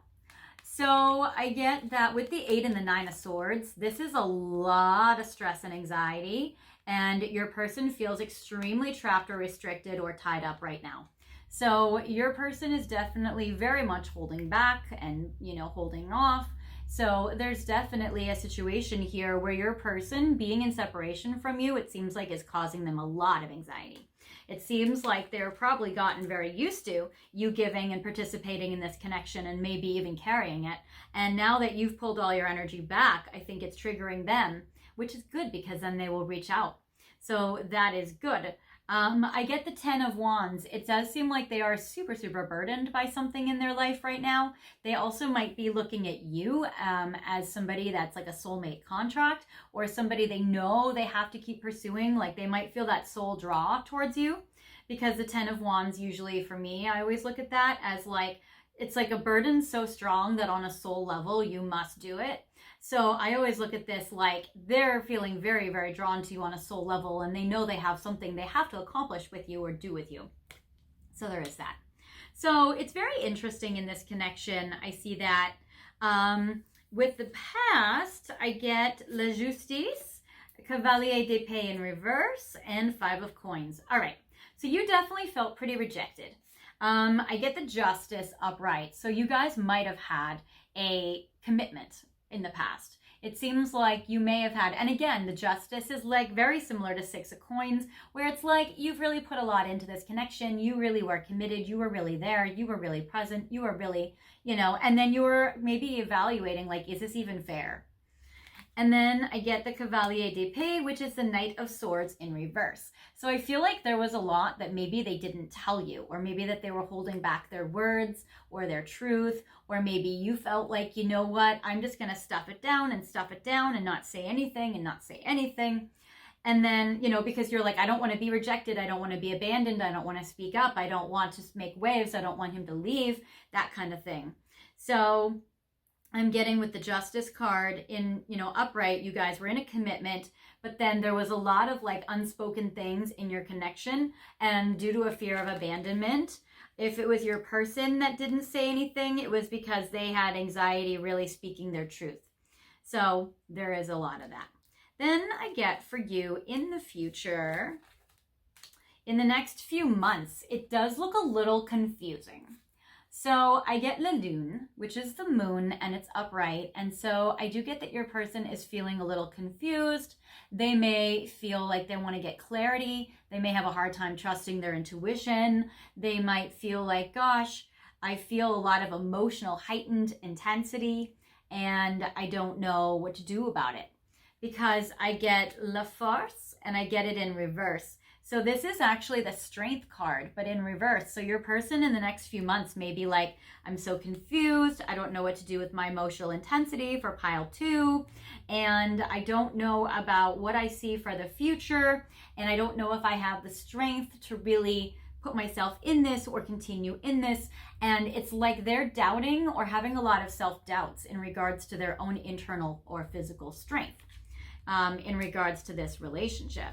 So I get that with the Eight and the Nine of Swords, this is a lot of stress and anxiety, and your person feels extremely trapped or restricted or tied up right now. So your person is definitely very much holding back and, you know, holding off. So there's definitely a situation here where your person being in separation from you, it seems like is causing them a lot of anxiety. It seems like they're probably gotten very used to you giving and participating in this connection and maybe even carrying it. And now that you've pulled all your energy back, I think it's triggering them, which is good because then they will reach out. So that is good. I get the Ten of Wands. It does seem like they are super, super burdened by something in their life right now. They also might be looking at you as somebody that's like a soulmate contract or somebody they know they have to keep pursuing. Like they might feel that soul draw towards you because the Ten of Wands usually for me, I always look at that as like, it's like a burden so strong that on a soul level, you must do it. So I always look at this like they're feeling very, very drawn to you on a soul level and they know they have something they have to accomplish with you or do with you. So there is that. So it's very interesting in this connection. I see that with the past, I get La Justice, Cavalier d'Épée in reverse, and Five of Coins. All right. So you definitely felt pretty rejected. I get the Justice upright. So you guys might have had a commitment in the past. It seems like you may have had, and again, the Justice is like very similar to Six of Coins, where it's like you've really put a lot into this connection. You really were committed. You were really there. You were really present. You were really, you know, and then you were maybe evaluating like, is this even fair? And then I get the Cavalier d'Épée, which is the Knight of Swords in reverse. So I feel like there was a lot that maybe they didn't tell you, or maybe that they were holding back their words or their truth, or maybe you felt like, you know what, I'm just going to stuff it down and not say anything and not say anything. And then, you know, because you're like, I don't want to be rejected. I don't want to be abandoned. I don't want to speak up. I don't want to make waves. I don't want him to leave, that kind of thing. So I'm getting with the Justice card in, you know, upright, you guys were in a commitment, but then there was a lot of like unspoken things in your connection. And due to a fear of abandonment, if it was your person that didn't say anything, it was because they had anxiety really speaking their truth. So there is a lot of that. Then I get for you in the future, in the next few months, it does look a little confusing. So I get La Lune, which is the moon, and it's upright. And so I do get that your person is feeling a little confused. They may feel like they want to get clarity. They may have a hard time trusting their intuition. They might feel like, gosh, I feel a lot of emotional heightened intensity, and I don't know what to do about it. Because I get La Force, and I get it in reverse. So this is actually the Strength card, but in reverse. So your person in the next few months may be like, I'm so confused. I don't know what to do with my emotional intensity for pile 2. And I don't know about what I see for the future. And I don't know if I have the strength to really put myself in this or continue in this. And it's like they're doubting or having a lot of self-doubts in regards to their own internal or physical strength in regards to this relationship.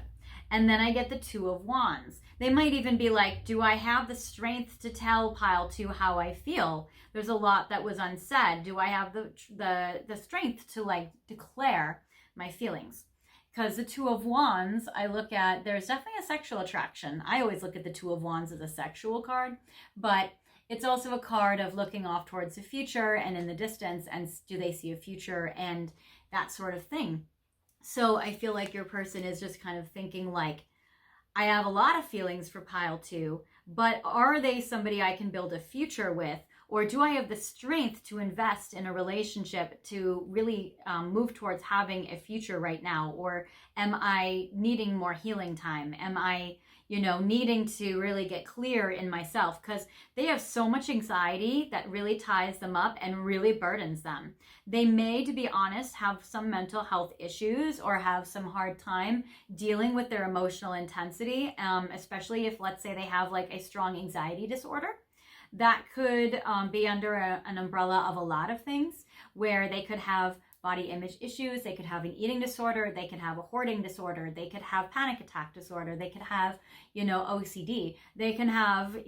And then I get the Two of Wands. They might even be like, do I have the strength to tell pile 2 how I feel? There's a lot that was unsaid. Do I have the strength to like declare my feelings? Because the Two of Wands, I look at, there's definitely a sexual attraction. I always look at the Two of Wands as a sexual card, but it's also a card of looking off towards the future and in the distance, and do they see a future and that sort of thing. So I feel like your person is just kind of thinking like, I have a lot of feelings for pile 2, but are they somebody I can build a future with? Or do I have the strength to invest in a relationship to really move towards having a future right now? Or am I needing more healing time? Am I, needing to really get clear in myself? Because they have so much anxiety that really ties them up and really burdens them. They may, to be honest, have some mental health issues or have some hard time dealing with their emotional intensity, especially if, let's say, they have like a strong anxiety disorder. That could be under an umbrella of a lot of things, where they could have body image issues, they could have an eating disorder, they could have a hoarding disorder, they could have panic attack disorder, they could have, OCD, they can have,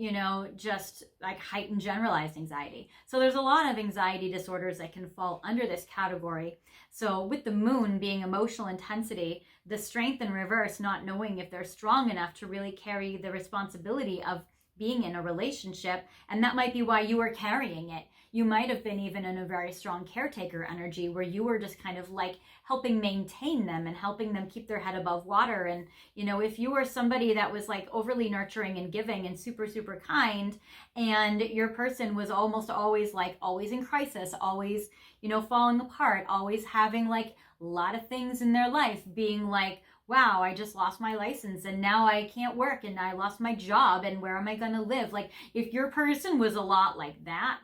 just like heightened generalized anxiety. So there's a lot of anxiety disorders that can fall under this category. So with the moon being emotional intensity, the strength in reverse, not knowing if they're strong enough to really carry the responsibility of being in a relationship, and that might be why you are carrying it. You might have been even in a very strong caretaker energy where you were just kind of like helping maintain them and helping them keep their head above water. And, if you were somebody that was like overly nurturing and giving and super, super kind, and your person was almost always like always in crisis, always, falling apart, always having like a lot of things in their life being like, wow, I just lost my license and now I can't work and I lost my job and where am I going to live? Like if your person was a lot like that,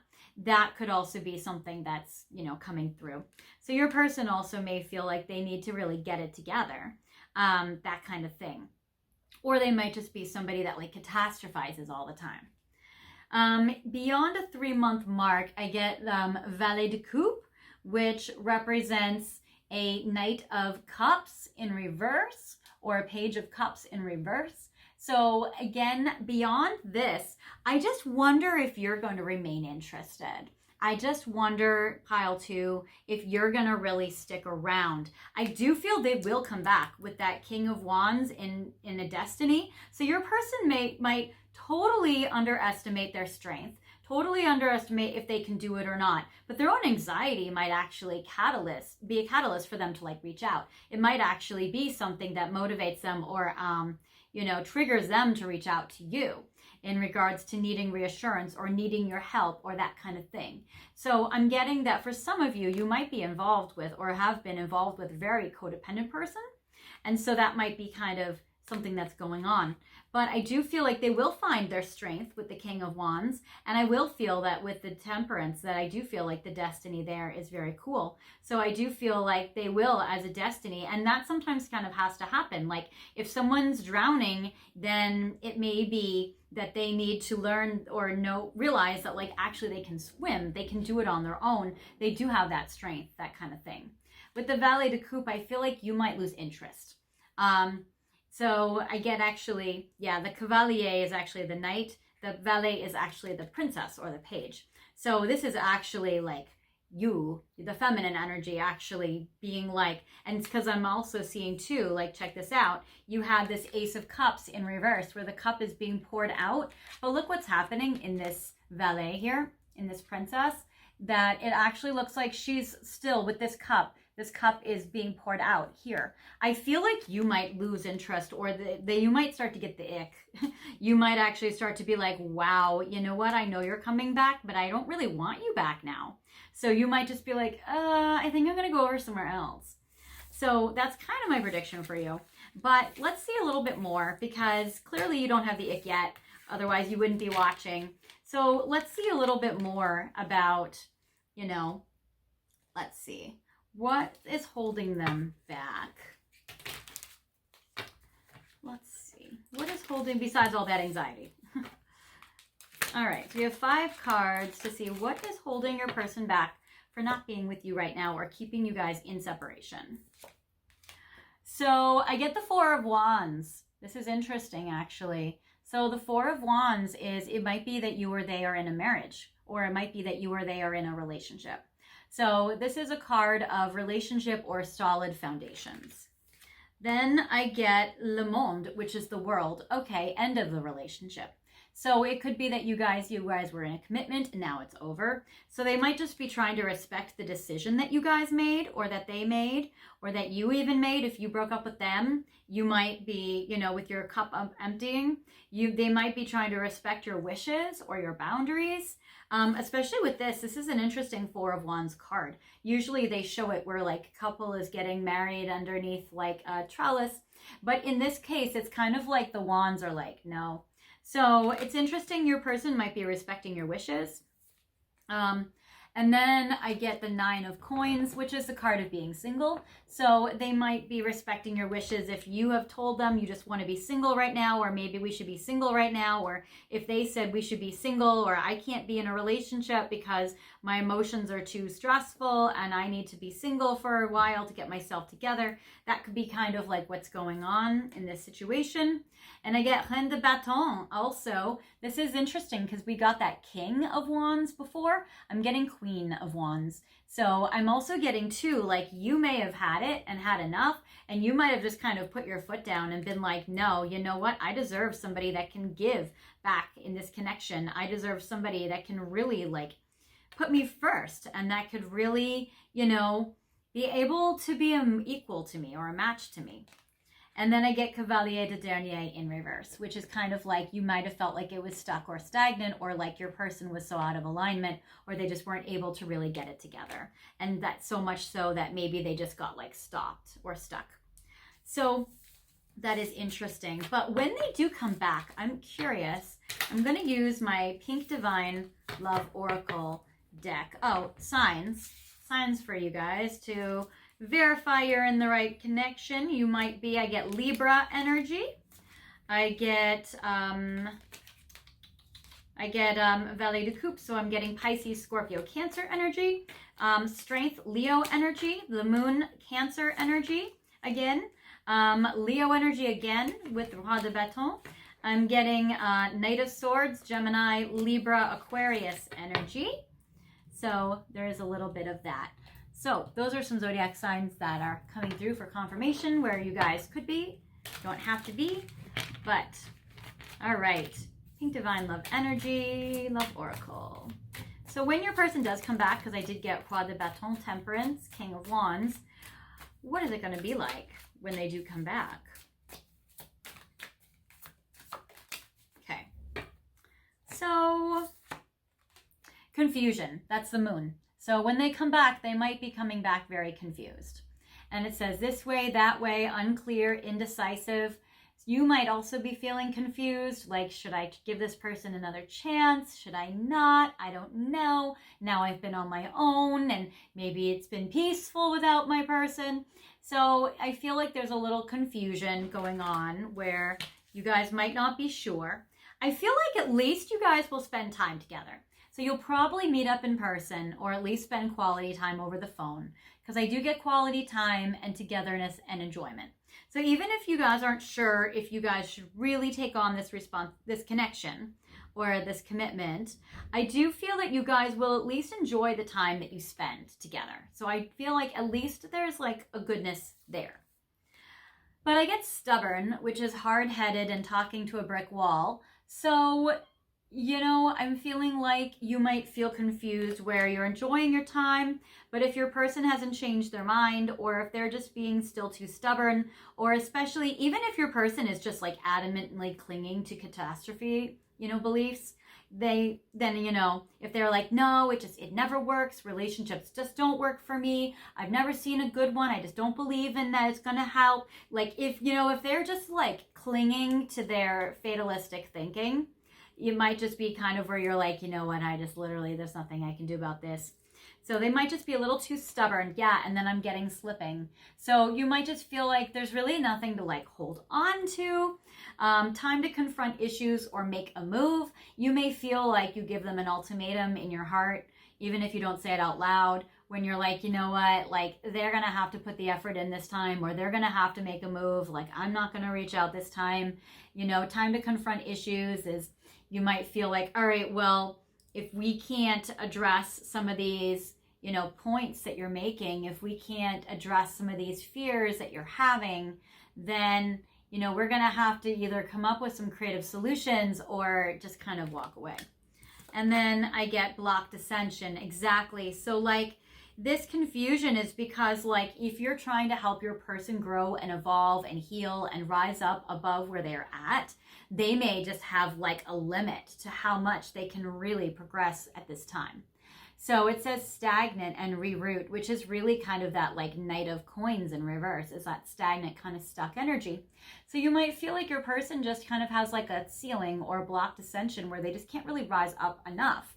that could also be something that's, coming through. So your person also may feel like they need to really get it together, that kind of thing. Or they might just be somebody that like catastrophizes all the time. Beyond a 3-month mark, I get Valet de Coupe, which represents a Knight of Cups in reverse or a Page of Cups in reverse. So again, beyond this, I just wonder if you're going to remain interested. I just wonder, pile 2, if you're going to really stick around. I do feel they will come back with that King of Wands in a destiny. So your person might totally underestimate their strength, totally underestimate if they can do it or not. But their own anxiety might actually be a catalyst for them to like reach out. It might actually be something that motivates them or, triggers them to reach out to you in regards to needing reassurance or needing your help or that kind of thing. So I'm getting that for some of you, you might be involved with or have been involved with a very codependent person. And so that might be kind of something that's going on. But I do feel like they will find their strength with the King of Wands. And I will feel that with the Temperance, that I do feel like the destiny there is very cool. So I do feel like they will as a destiny. And that sometimes kind of has to happen. Like if someone's drowning, then it may be that they need to learn or realize that like actually they can swim. They can do it on their own. They do have that strength, that kind of thing. With the Valet de Coupe, I feel like you might lose interest. So I get actually, the Cavalier is actually the Knight. The Valet is actually the Princess or the Page. So this is actually like you, the feminine energy actually being like, and it's because I'm also seeing too, like check this out, you had this Ace of Cups in reverse where the cup is being poured out. But look what's happening in this Valet here, in this Princess, that it actually looks like she's still with this cup. This cup is being poured out here. I feel like you might lose interest or you might start to get the ick. You might actually start to be like, wow, you know what? I know you're coming back, but I don't really want you back now. So you might just be like, I think I'm going to go over somewhere else. So that's kind of my prediction for you. But let's see a little bit more because clearly you don't have the ick yet. Otherwise you wouldn't be watching. So let's see a little bit more about, let's see. What is holding them back? Let's see. What is holding, besides all that anxiety? All right, so we have 5 cards to see what is holding your person back for not being with you right now or keeping you guys in separation. So I get the 4 of Wands. This is interesting, actually. So the 4 of Wands is, it might be that you or they are in a marriage, or it might be that you or they are in a relationship. So this is a card of relationship or solid foundations. Then I get Le Monde, which is the world. Okay, end of the relationship. So it could be that you guys were in a commitment and now it's over. So they might just be trying to respect the decision that you guys made, or that they made, or that you even made. If you broke up with them, you might be, you know, with your cup emptying, they might be trying to respect your wishes or your boundaries. Especially with this is an interesting 4 of Wands card. Usually they show it where like a couple is getting married underneath like a trellis. But in this case, it's kind of like the wands are like, no. So it's interesting, your person might be respecting your wishes. And then I get the 9 of Coins, which is the card of being single. So they might be respecting your wishes if you have told them you just want to be single right now, or maybe we should be single right now, or if they said we should be single, or I can't be in a relationship because my emotions are too stressful and I need to be single for a while to get myself together. That could be kind of like what's going on in this situation. And I get Reine de Bâton also. This is interesting because we got that King of Wands before. I'm getting Queen of Wands. So I'm also getting too, like you may have had it and had enough, and you might have just kind of put your foot down and been like, no, you know what? I deserve somebody that can give back in this connection. I deserve somebody that can really like put me first and that could really, you know, be able to be equal to me or a match to me. And then I get Cavalier de Denier in reverse, which is kind of like you might have felt like it was stuck or stagnant, or like your person was so out of alignment, or they just weren't able to really get it together. And that's so much so that maybe they just got like stopped or stuck. So that is interesting. But when they do come back, I'm curious. I'm going to use my Pink Divine Love Oracle deck. Oh, signs for you guys to verify you're in the right connection. You might be, I get Libra energy. I get Valet de Coupe, so I'm getting Pisces, Scorpio, Cancer energy. Strength, Leo energy. The Moon, Cancer energy again. Leo energy again with Roi de Bâton. I'm getting Knight of Swords, Gemini, Libra, Aquarius energy. So there is a little bit of that. So those are some zodiac signs that are coming through for confirmation where you guys could be, don't have to be, but all right. Pink Divine Love Energy, Love Oracle. So when your person does come back, because I did get Roi de Bâton, Temperance, King of Wands, what is it going to be like when they do come back? Okay. So confusion, that's the Moon. So when they come back, they might be coming back very confused. And it says this way, that way, unclear, indecisive. You might also be feeling confused, like, should I give this person another chance? Should I not? I don't know. Now I've been on my own and maybe it's been peaceful without my person. So I feel like there's a little confusion going on where you guys might not be sure. I feel like at least you guys will spend time together. So you'll probably meet up in person or at least spend quality time over the phone, because I do get quality time and togetherness and enjoyment. So even if you guys aren't sure if you guys should really take on this connection or this commitment, I do feel that you guys will at least enjoy the time that you spend together. So I feel like at least there's like a goodness there. But I get stubborn, which is hard-headed and talking to a brick wall. So you know, I'm feeling like you might feel confused where you're enjoying your time, but if your person hasn't changed their mind, or if they're just being still too stubborn, or especially even if your person is just like adamantly clinging to catastrophe, you know, beliefs, then, you know, if they're like, no, it never works. Relationships just don't work for me. I've never seen a good one. I just don't believe in that it's going to help. Like if they're just like clinging to their fatalistic thinking, it might just be kind of where you're like, you know what, I just literally, there's nothing I can do about this. So they might just be a little too stubborn. Yeah, and then I'm getting slipping. So you might just feel like there's really nothing to like hold on to. Time to confront issues or make a move. You may feel like you give them an ultimatum in your heart, even if you don't say it out loud, when you're like, you know what, like they're going to have to put the effort in this time, or they're going to have to make a move. Like, I'm not going to reach out this time. You know, time to confront issues is, you might feel like, all right, well, if we can't address some of these, you know, points that you're making, if we can't address some of these fears that you're having, then, you know, we're going to have to either come up with some creative solutions or just kind of walk away. And then I get blocked ascension. Exactly. So like this confusion is because like if you're trying to help your person grow and evolve and heal and rise up above where they're at, they may just have like a limit to how much they can really progress at this time. So it says stagnant and reroute, which is really kind of that like Knight of Coins in reverse, is that stagnant kind of stuck energy. So you might feel like your person just kind of has like a ceiling or a blocked ascension where they just can't really rise up enough.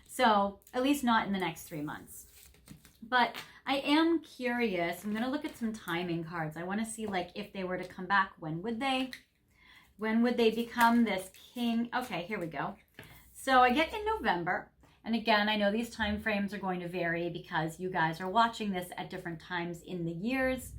So at least not in the next 3 months. But I am curious. I'm going to look at some timing cards. I want to see like if they were to come back, when would they? When would they become this king? Okay, here we go. So I get in November. And again, I know these time frames are going to vary because you guys are watching this at different times in the years.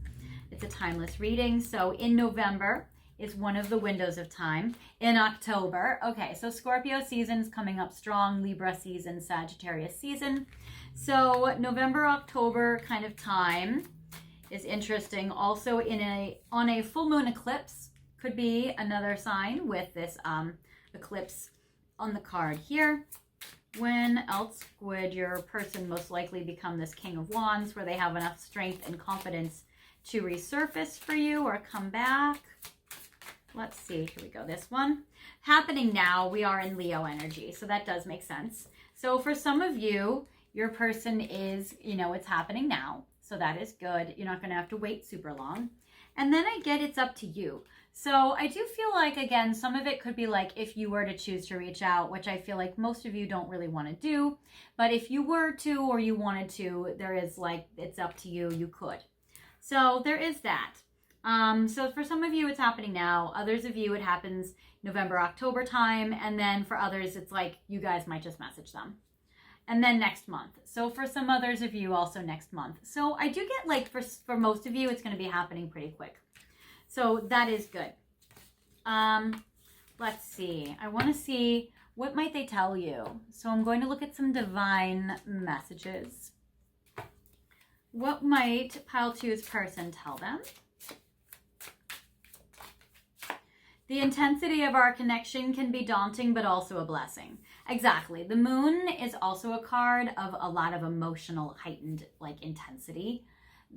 It's a timeless reading. So in November is one of the windows of time. In October, okay, so Scorpio season's coming up strong, Libra season, Sagittarius season. So November, October kind of time is interesting. Also on a full moon eclipse, could be another sign with this eclipse on the card here. When else would your person most likely become this King of Wands, where they have enough strength and confidence to resurface for you or come back? Let's see. Here we go. This one. Happening now, we are in Leo energy, so that does make sense. So for some of you, your person is, you know, it's happening now, so that is good. You're not going to have to wait super long. And then I get it's up to you. So I do feel like, again, some of it could be like if you were to choose to reach out, which I feel like most of you don't really want to do. But if you were to or you wanted to, there is like, it's up to you, you could. So there is that. So for some of you, it's happening now. Others of you, it happens November, October time. And then for others, it's like you guys might just message them. And then next month. So for some others of you, also next month. So I do get like, for most of you, it's going to be happening pretty quick. So that is good. Let's see. I want to see, what might they tell you? So I'm going to look at some divine messages. What might pile 2's person tell them? The intensity of our connection can be daunting, but also a blessing. Exactly. The moon is also a card of a lot of emotional, heightened, like intensity,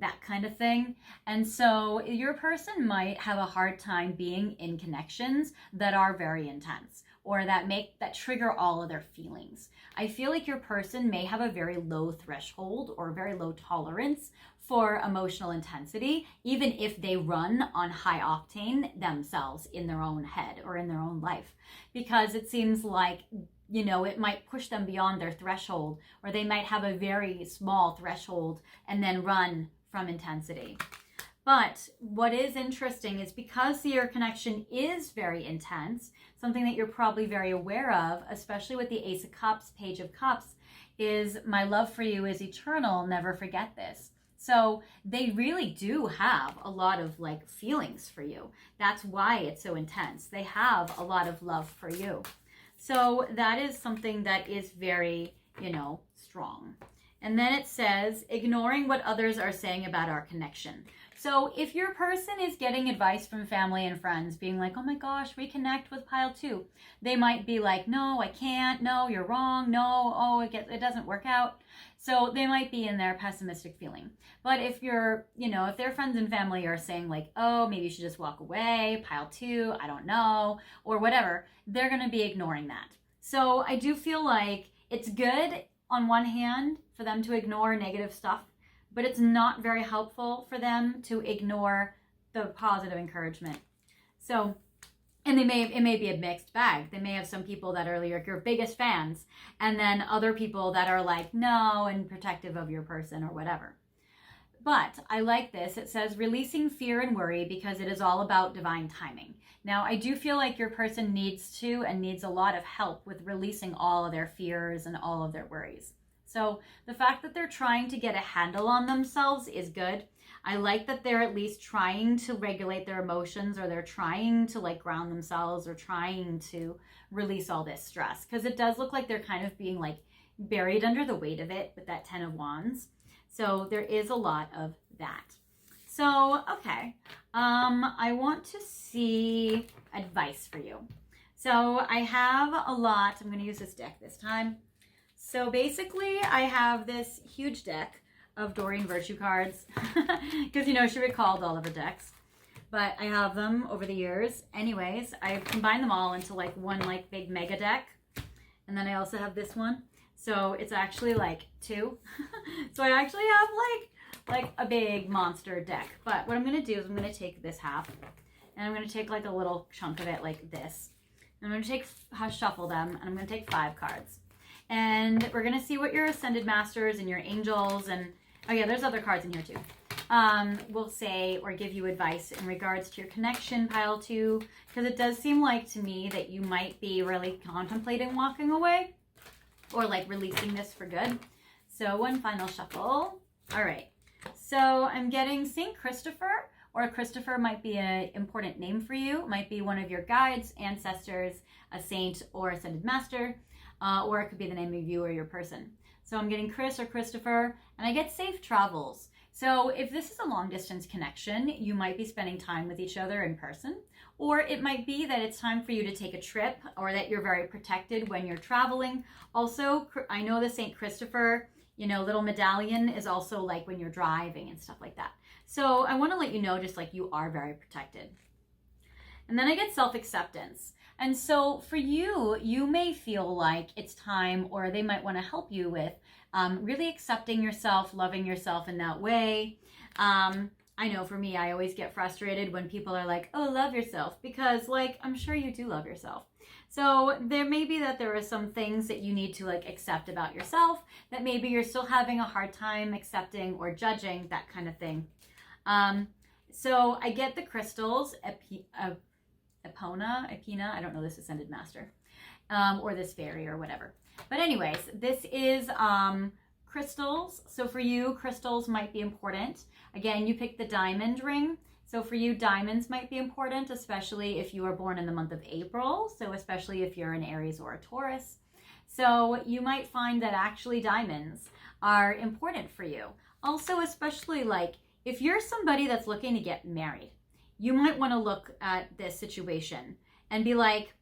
that kind of thing. And so your person might have a hard time being in connections that are very intense or that trigger all of their feelings. I feel like your person may have a very low threshold or very low tolerance for emotional intensity, even if they run on high octane themselves in their own head or in their own life, because it seems like, you know, it might push them beyond their threshold, or they might have a very small threshold and then run from intensity. But what is interesting is because your connection is very intense, something that you're probably very aware of, especially with the Ace of Cups, Page of Cups, is my love for you is eternal, never forget this. So they really do have a lot of like feelings for you. That's why it's so intense. They have a lot of love for you. So that is something that is very, you know, strong. And then it says, ignoring what others are saying about our connection. So if your person is getting advice from family and friends, being like, oh my gosh, reconnect with pile 2. They might be like, no, I can't. No, you're wrong. No, oh, it doesn't work out. So they might be in their pessimistic feeling. But if you're, you know, if their friends and family are saying like, oh, maybe you should just walk away, pile 2, I don't know, or whatever, they're going to be ignoring that. So I do feel like it's good on one hand for them to ignore negative stuff, but it's not very helpful for them to ignore the positive encouragement. So And it may be a mixed bag. They may have some people that are like your biggest fans, and then other people that are like, no, and protective of your person or whatever. But I like this. It says releasing fear and worry because it is all about divine timing. Now, I do feel like your person needs a lot of help with releasing all of their fears and all of their worries. So the fact that they're trying to get a handle on themselves is good. I like that they're at least trying to regulate their emotions, or they're trying to like ground themselves, or trying to release all this stress, because it does look like they're kind of being like buried under the weight of it with that 10 of Wands. So there is a lot of that. So, okay. I want to see advice for you. So I have a lot. I'm going to use this deck this time. So basically I have this huge deck of Doreen Virtue cards because, you know, she recalled all of her decks, but I have them over the years. Anyways, I've combined them all into like one like big mega deck. And then I also have this one. So it's actually like two. So I actually have like a big monster deck. But what I'm going to do is I'm going to take this half and I'm going to take like a little chunk of it like this. I'm going to shuffle them, and I'm going to take 5 cards. And we're going to see what your Ascended Masters and your angels and, oh yeah, there's other cards in here too, will say or give you advice in regards to your connection, pile 2, because it does seem like to me that you might be really contemplating walking away or like releasing this for good. So one final shuffle. All right. So I'm getting St. Christopher, or Christopher might be an important name for you. It might be one of your guides, ancestors, a saint, or Ascended Master. Or it could be the name of you or your person. So I'm getting Chris or Christopher, and I get safe travels. So if this is a long distance connection, you might be spending time with each other in person, or it might be that it's time for you to take a trip, or that you're very protected when you're traveling. Also, I know the St. Christopher, you know, little medallion is also like when you're driving and stuff like that. So I want to let you know just like you are very protected. And then I get self-acceptance. And so for you, you may feel like it's time, or they might want to help you with really accepting yourself, loving yourself in that way. I know for me, I always get frustrated when people are like, oh, love yourself, because like, I'm sure you do love yourself. So there may be that there are some things that you need to like accept about yourself that maybe you're still having a hard time accepting or judging, that kind of thing. So I get the crystals, Epona, I don't know this Ascended Master, or this fairy or whatever. But anyways, this is crystals. So for you, crystals might be important. Again, you picked the diamond ring. So for you, diamonds might be important, especially if you were born in the month of April. So especially if you're an Aries or a Taurus. So you might find that actually diamonds are important for you. Also, especially like if you're somebody that's looking to get married, you might want to look at this situation and be like,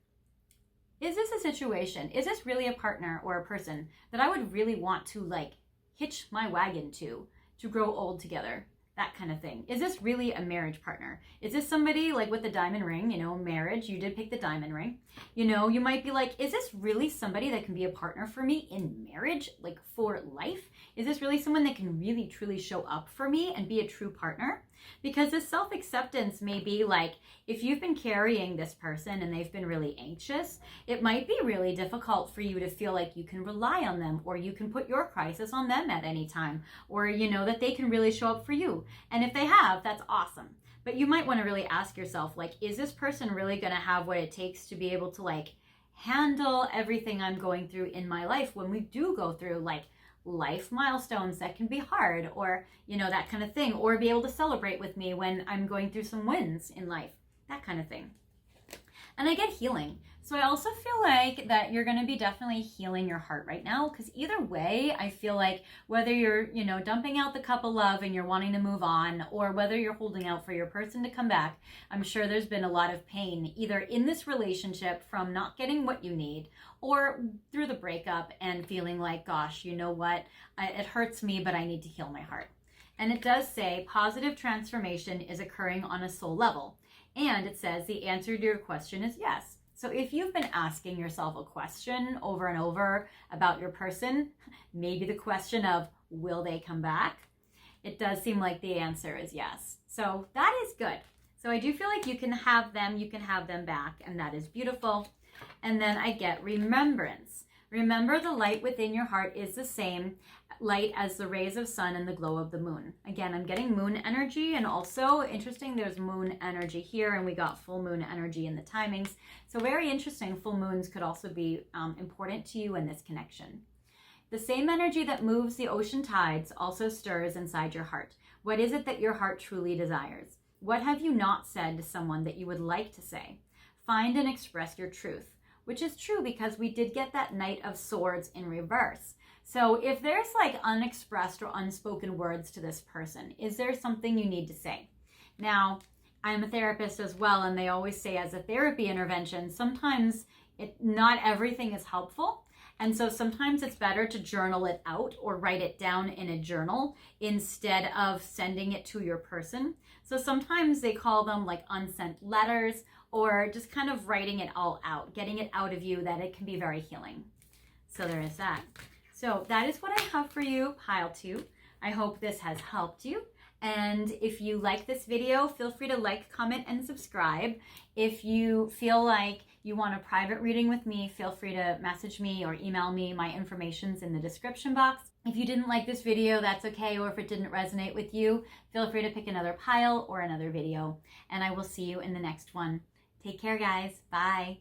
is this a situation? Is this really a partner or a person that I would really want to like hitch my wagon to grow old together? That kind of thing. Is this really a marriage partner? Is this somebody like with the diamond ring, you know, marriage, you did pick the diamond ring. You know, you might be like, is this really somebody that can be a partner for me in marriage, like for life? Is this really someone that can really truly show up for me and be a true partner? Because this self-acceptance may be like, if you've been carrying this person and they've been really anxious, it might be really difficult for you to feel like you can rely on them, or you can put your crisis on them at any time, or you know that they can really show up for you. And if they have, that's awesome. But you might want to really ask yourself, like, is this person really going to have what it takes to be able to like handle everything I'm going through in my life when we do go through like life milestones that can be hard, or you know, that kind of thing, or be able to celebrate with me when I'm going through some wins in life, that kind of thing. And I get healing. So I also feel like that you're going to be definitely healing your heart right now, because either way, I feel like whether you're, you know, dumping out the cup of love and you're wanting to move on, or whether you're holding out for your person to come back, I'm sure there's been a lot of pain either in this relationship from not getting what you need, or through the breakup and feeling like, gosh, you know what, it hurts me, but I need to heal my heart. And it does say positive transformation is occurring on a soul level. And it says the answer to your question is yes. So if you've been asking yourself a question over and over about your person, maybe the question of, will they come back? It does seem like the answer is yes. So that is good. So I do feel like you can have them back, and that is beautiful. And then I get remembrance. Remember, the light within your heart is the same light as the rays of sun and the glow of the moon. Again, I'm getting moon energy, and also interesting, there's moon energy here, and we got full moon energy in the timings. So very interesting. Full moons could also be important to you in this connection. The same energy that moves the ocean tides also stirs inside your heart. What is it that your heart truly desires? What have you not said to someone that you would like to say? Find and express your truth. Which is true, because we did get that Knight of Swords in reverse. So if there's like unexpressed or unspoken words to this person, is there something you need to say? Now, I'm a therapist as well, and they always say as a therapy intervention, sometimes not everything is helpful. And so sometimes it's better to journal it out or write it down in a journal instead of sending it to your person. So sometimes they call them like unsent letters, or just kind of writing it all out, getting it out of you, that it can be very healing. So there is that. So that is what I have for you, pile 2. I hope this has helped you. And if you like this video, feel free to like, comment, and subscribe. If you feel like you want a private reading with me, feel free to message me or email me. My information's in the description box. If you didn't like this video, that's okay. Or if it didn't resonate with you, feel free to pick another pile or another video. And I will see you in the next one. Take care, guys. Bye.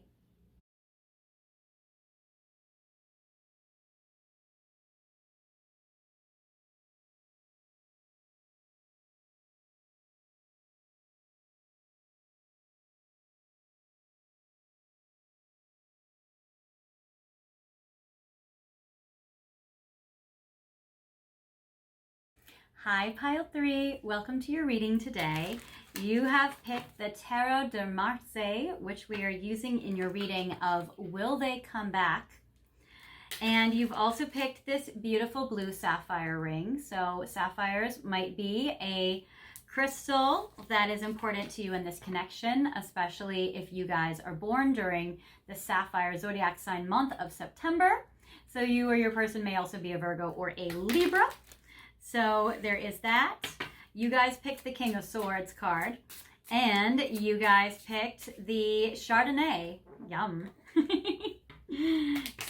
Hi, pile 3. Welcome to your reading today. You have picked the Tarot de Marseille, which we are using in your reading of Will They Come Back? And you've also picked this beautiful blue sapphire ring. So sapphires might be a crystal that is important to you in this connection, especially if you guys are born during the sapphire zodiac sign month of September. So you or your person may also be a Virgo or a Libra. So there is that. You guys picked the King of Swords card, and you guys picked the Chardonnay. Yum.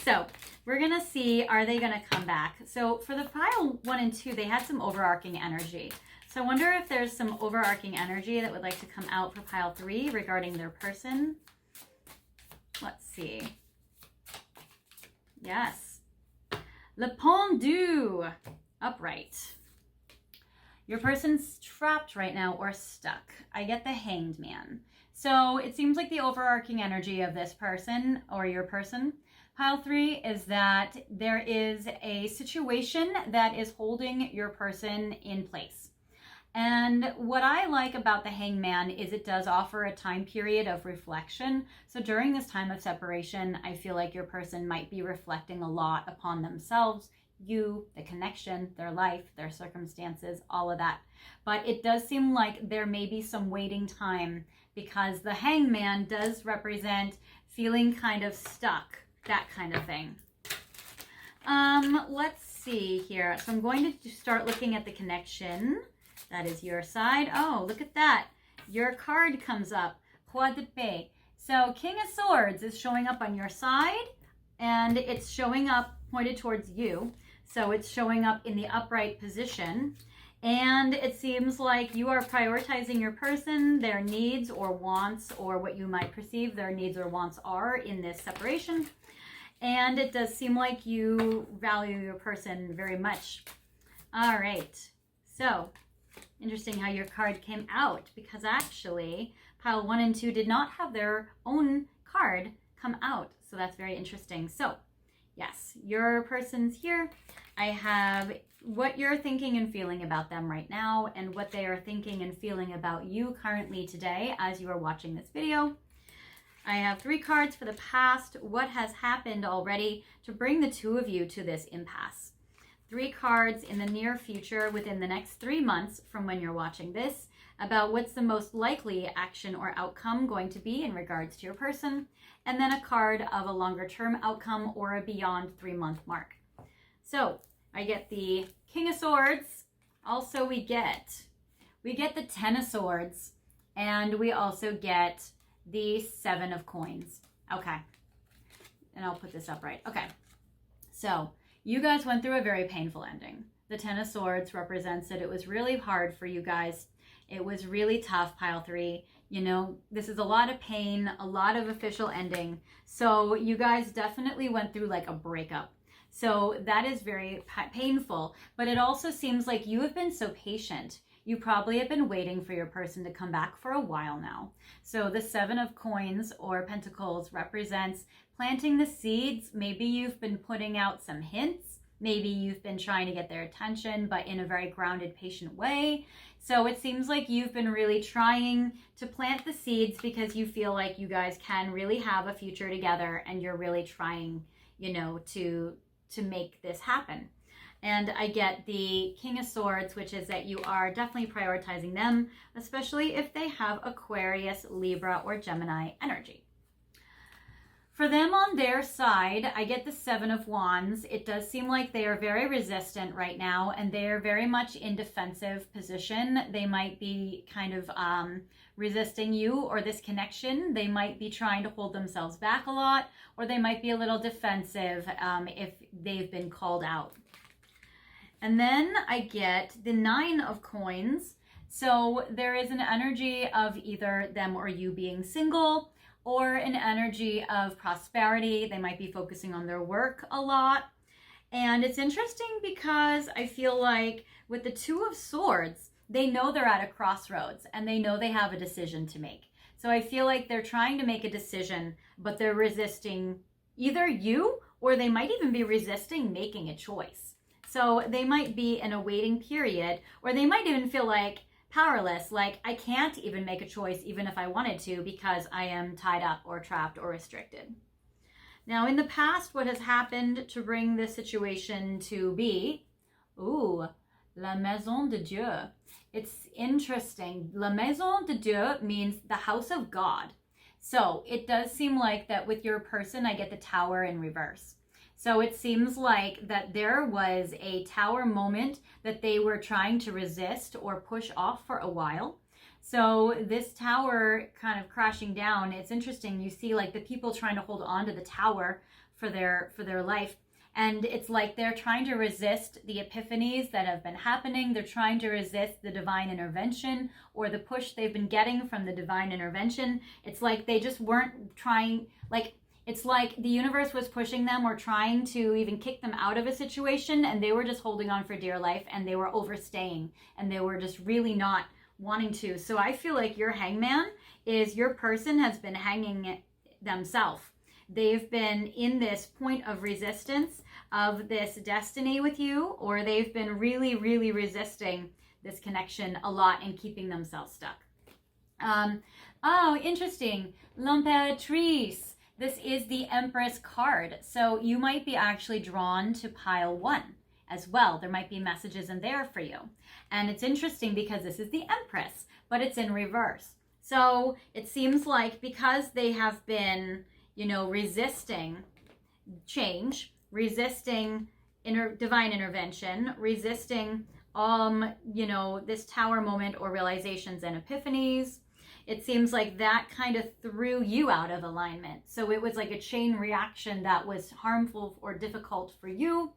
So we're going to see, are they going to come back? So for the pile 1 and 2, they had some overarching energy. So I wonder if there's some overarching energy that would like to come out for pile 3 regarding their person. Let's see. Yes. Le Pendu. Upright. Your person's trapped right now or stuck. I get the Hanged Man. So it seems like the overarching energy of this person or your person, pile 3, is that there is a situation that is holding your person in place. And what I like about the Hanged Man is it does offer a time period of reflection. So during this time of separation, I feel like your person might be reflecting a lot upon themselves, you, the connection, their life, their circumstances, all of that. But it does seem like there may be some waiting time, because the Hanged Man does represent feeling kind of stuck, that kind of thing. Let's see here. So I'm going to start looking at the connection. That is your side. Oh, look at that. Your card comes up. Roi d'Épée. So King of Swords is showing up on your side, and it's showing up pointed towards you. So it's showing up in the upright position. And it seems like you are prioritizing your person, their needs or wants, or what you might perceive their needs or wants are in this separation. And it does seem like you value your person very much. All right. So interesting how your card came out, because actually pile 1 and 2 did not have their own card come out. So that's very interesting. So yes, your person's here. I have what you're thinking and feeling about them right now, and what they are thinking and feeling about you currently today as you are watching this video. I have 3 cards for the past, what has happened already to bring the 2 of you to this impasse. 3 cards in the near future, within the next 3 months from when you're watching this, about what's the most likely action or outcome going to be in regards to your person, and then a card of a longer term outcome or a beyond 3-month mark. So I get the King of Swords. Also we get the Ten of Swords. And we also get the 7 of coins. Okay. And I'll put this up right. Okay. So you guys went through a very painful ending. The 10 of Swords represents that it was really hard for you guys. It was really tough, pile 3. You know, this is a lot of pain, a lot of official ending. So you guys definitely went through like a breakup. So that is very painful, but it also seems like you have been so patient. You probably have been waiting for your person to come back for a while now. So the 7 of coins or pentacles represents planting the seeds. Maybe you've been putting out some hints. Maybe you've been trying to get their attention, but in a very grounded, patient way. So it seems like you've been really trying to plant the seeds because you feel like you guys can really have a future together, and you're really trying, you know, to make this happen. And I get the King of Swords, which is that you are definitely prioritizing them, especially if they have Aquarius, Libra, or Gemini energy. For them on their side, I get the 7 of Wands. It does seem like they are very resistant right now, and they are very much in defensive position. They might be kind of resisting you or this connection. They might be trying to hold themselves back a lot, or they might be a little defensive if they've been called out. And then I get the 9 of coins. So there is an energy of either them or you being single, or an energy of prosperity. They might be focusing on their work a lot. And it's interesting because I feel like with the 2 of Swords, they know they're at a crossroads and they know they have a decision to make. So I feel like they're trying to make a decision, but they're resisting either you, or they might even be resisting making a choice. So they might be in a waiting period, or they might even feel like powerless, like I can't even make a choice even if I wanted to because I am tied up or trapped or restricted. Now in the past, what has happened to bring this situation to be? Ooh, la maison de Dieu. It's interesting. La maison de Dieu means the house of God. So it does seem like that with your person, I get the Tower in reverse. So it seems like that there was a Tower moment that they were trying to resist or push off for a while. So this Tower kind of crashing down, it's interesting. You see like the people trying to hold on to the Tower for their life. And it's like they're trying to resist the epiphanies that have been happening. They're trying to resist the divine intervention or the push they've been getting from the divine intervention. It's like they just weren't trying, like, it's like the universe was pushing them or trying to even kick them out of a situation, and they were just holding on for dear life, and they were overstaying, and they were just really not wanting to. So I feel like your hangman is your person has been hanging themselves. They've been in this point of resistance of this destiny with you, or they've been really, really resisting this connection a lot and keeping themselves stuck. Oh, interesting. L'Impératrice. This is the Empress card. So you might be actually drawn to pile 1 as well. There might be messages in there for you. And it's interesting because this is the Empress, but it's in reverse. So it seems like because they have been, you know, resisting change, resisting divine intervention, resisting, you know, this Tower moment or realizations and epiphanies, it seems like that kind of threw you out of alignment. So it was like a chain reaction that was harmful or difficult for you.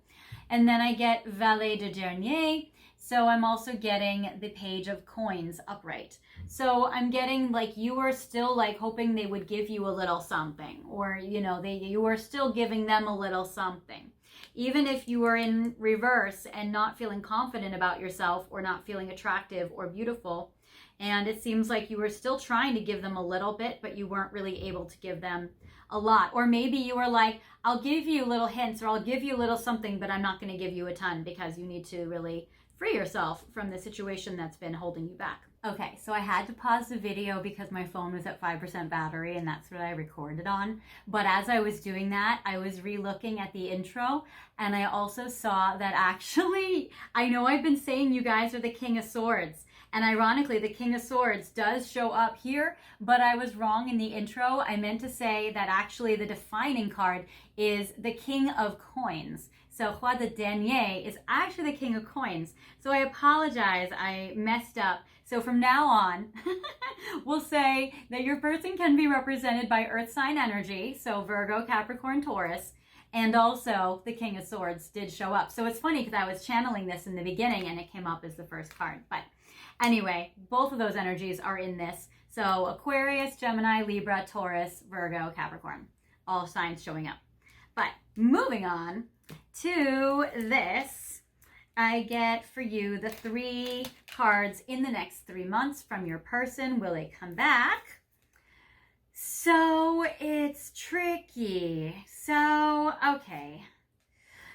And then I get Valet de Denier. So I'm also getting the Page of Coins upright. So I'm getting like you were still like hoping they would give you a little something, or, you know, you were still giving them a little something. Even if you were in reverse and not feeling confident about yourself or not feeling attractive or beautiful, and it seems like you were still trying to give them a little bit, but you weren't really able to give them a lot. Or maybe you were like, I'll give you little hints, or I'll give you a little something, but I'm not going to give you a ton because you need to really free yourself from the situation that's been holding you back. Okay, so I had to pause the video because my phone was at 5% battery, and that's what I recorded on. But as I was doing that, I was re-looking at the intro, and I also saw that actually, I know I've been saying you guys are the King of Swords. And ironically, the King of Swords does show up here, but I was wrong in the intro. I meant to say that actually the defining card is the King of Coins. So Roi de Denier is actually the King of Coins. So I apologize, I messed up. So from now on, we'll say that your person can be represented by earth sign energy, so Virgo, Capricorn, Taurus, and also the King of Swords did show up. So it's funny because I was channeling this in the beginning and it came up as the first card. But anyway, both of those energies are in this. So Aquarius, Gemini, Libra, Taurus, Virgo, Capricorn, all signs showing up. But moving on to this, I get for you the 3 cards in the next 3 months from your person. Will it come back? So it's tricky. So, okay.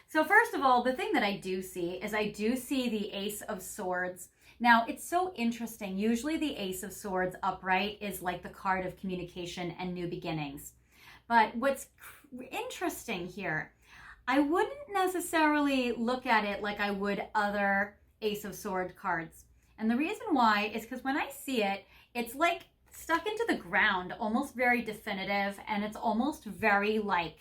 So first of all, the thing that I do see is I do see the Ace of Swords. Now, it's so interesting. Usually the Ace of Swords upright is like the card of communication and new beginnings. But what's interesting here, I wouldn't necessarily look at it like I would other Ace of Swords cards. And the reason why is because when I see it, it's like stuck into the ground, almost very definitive, and it's almost very like,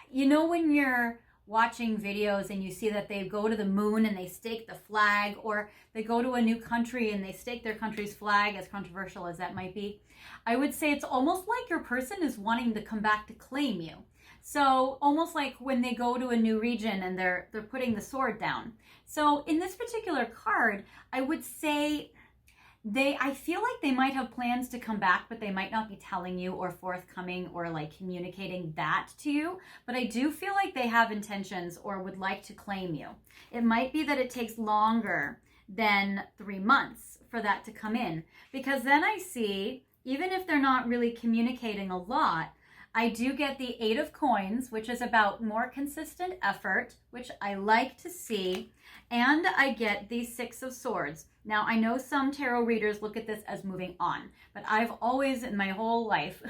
you know, when you're watching videos and you see that they go to the moon and they stake the flag, or they go to a new country and they stake their country's flag, as controversial as that might be. I would say it's almost like your person is wanting to come back to claim you. So almost like when they go to a new region and they're putting the sword down. So in this particular card, I would say I feel like they might have plans to come back, but they might not be telling you or forthcoming or like communicating that to you. But I do feel like they have intentions or would like to claim you. It might be that it takes longer than 3 months for that to come in, because then I see, even if they're not really communicating a lot, I do get the 8 of Coins, which is about more consistent effort, which I like to see. And I get the 6 of Swords. Now, I know some tarot readers look at this as moving on, but I've always in my whole life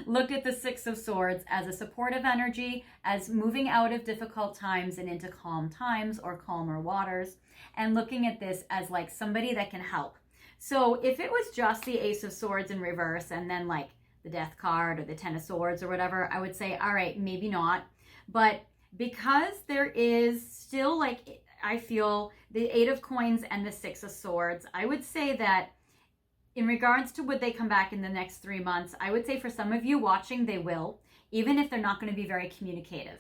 looked at the 6 of Swords as a supportive energy, as moving out of difficult times and into calm times or calmer waters, and looking at this as like somebody that can help. So if it was just the Ace of Swords in reverse and then like the Death card or the 10 of Swords or whatever, I would say, all right, maybe not. But because there is still like, I feel the 8 of Coins and the 6 of Swords, I would say that in regards to would they come back in the next 3 months, I would say for some of you watching, they will, even if they're not going to be very communicative.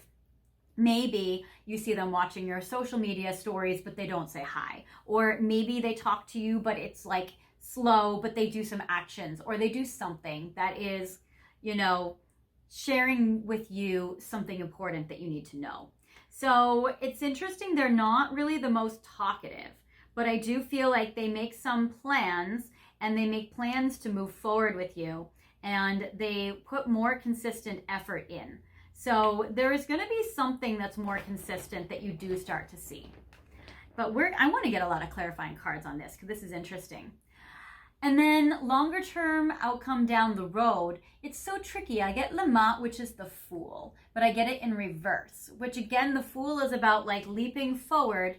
Maybe you see them watching your social media stories, but they don't say hi. Or maybe they talk to you, but it's like slow, but they do some actions, or they do something that is, you know, sharing with you something important that you need to know. So it's interesting. They're not really the most talkative, but I do feel like they make some plans, and they make plans to move forward with you, and they put more consistent effort in. So there is going to be something that's more consistent that you do start to see. But I want to get a lot of clarifying cards on this because this is interesting. And then longer term outcome down the road, it's so tricky. I get Le Mat, which is the Fool, but I get it in reverse, which again, the Fool is about like leaping forward,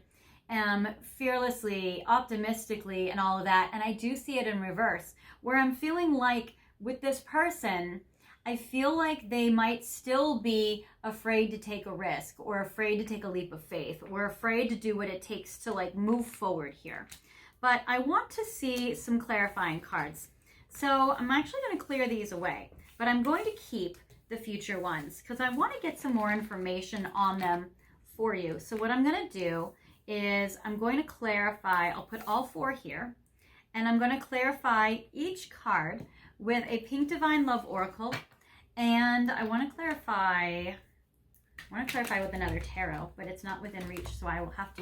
fearlessly, optimistically, and all of that. And I do see it in reverse, where I'm feeling like with this person, I feel like they might still be afraid to take a risk, or afraid to take a leap of faith, or afraid to do what it takes to like move forward here. But I want to see some clarifying cards. So I'm actually going to clear these away, but I'm going to keep the future ones because I want to get some more information on them for you. So what I'm going to do is I'm going to clarify, I'll put all 4 here, and I'm going to clarify each card with a Pink Divine Love Oracle. And I want to clarify with another tarot, but it's not within reach, so I will have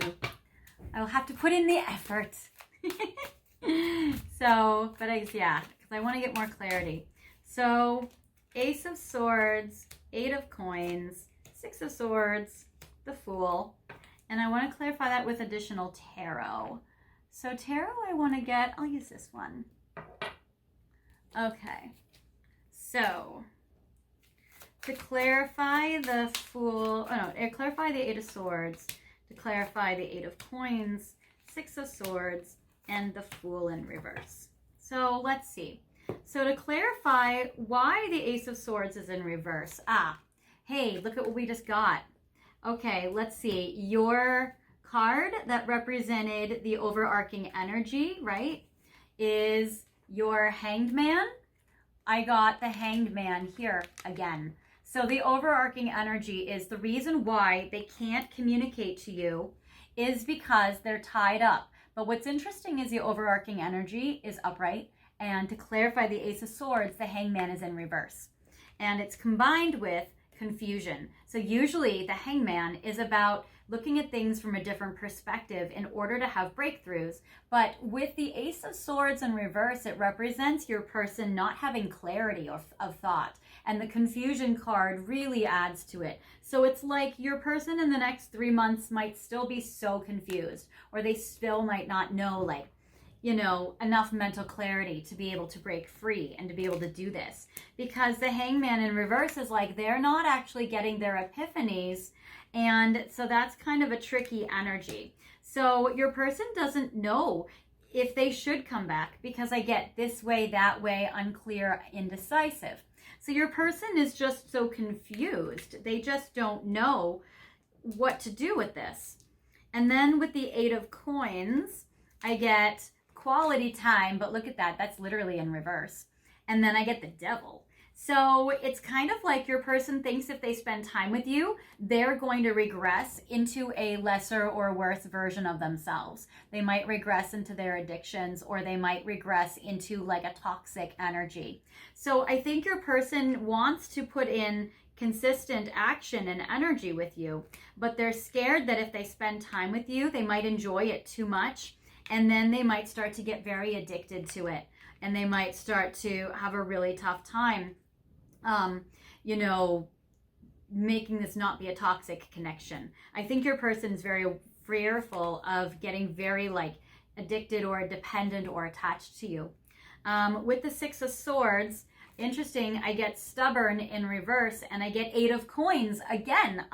to put in the effort. So, but yeah, because I want to get more clarity. So, Ace of Swords, 8 of Coins, 6 of Swords, the Fool, and I want to clarify that with additional tarot. So tarot I want to get, I'll use this one. Okay, so to clarify the Fool, clarify the 8 of Swords, to clarify the 8 of Coins, 6 of Swords, and the Fool in reverse. So let's see. So to clarify why the Ace of Swords is in reverse. Hey, look at what we just got. Okay, let's see. Your card that represented the overarching energy, right, is your Hanged Man. I got the Hanged Man here again. So the overarching energy is the reason why they can't communicate to you is because they're tied up. But what's interesting is the overarching energy is upright. And to clarify the Ace of Swords, the Hanged Man is in reverse. And it's combined with confusion. So usually the Hanged Man is about looking at things from a different perspective in order to have breakthroughs. But with the Ace of Swords in reverse, it represents your person not having clarity of thought. And the confusion card really adds to it. So it's like your person in the next 3 months might still be so confused, or they still might not know, like, you know, enough mental clarity to be able to break free and to be able to do this. Because the Hanged Man in reverse is like they're not actually getting their epiphanies. And so that's kind of a tricky energy. So your person doesn't know if they should come back because I get this way, that way, unclear, indecisive. So your person is just so confused. They just don't know what to do with this. And then with the Eight of Coins, I get quality time, but look at that, that's literally in reverse. And then I get the Devil. So it's kind of like your person thinks if they spend time with you, they're going to regress into a lesser or worse version of themselves. They might regress into their addictions, or they might regress into like a toxic energy. So I think your person wants to put in consistent action and energy with you, but they're scared that if they spend time with you, they might enjoy it too much. And then they might start to get very addicted to it. And they might start to have a really tough time, you know, making this not be a toxic connection. I think your person's very fearful of getting very like addicted or dependent or attached to you. With the Six of Swords, interesting, I get stubborn in reverse, and I get Eight of Coins again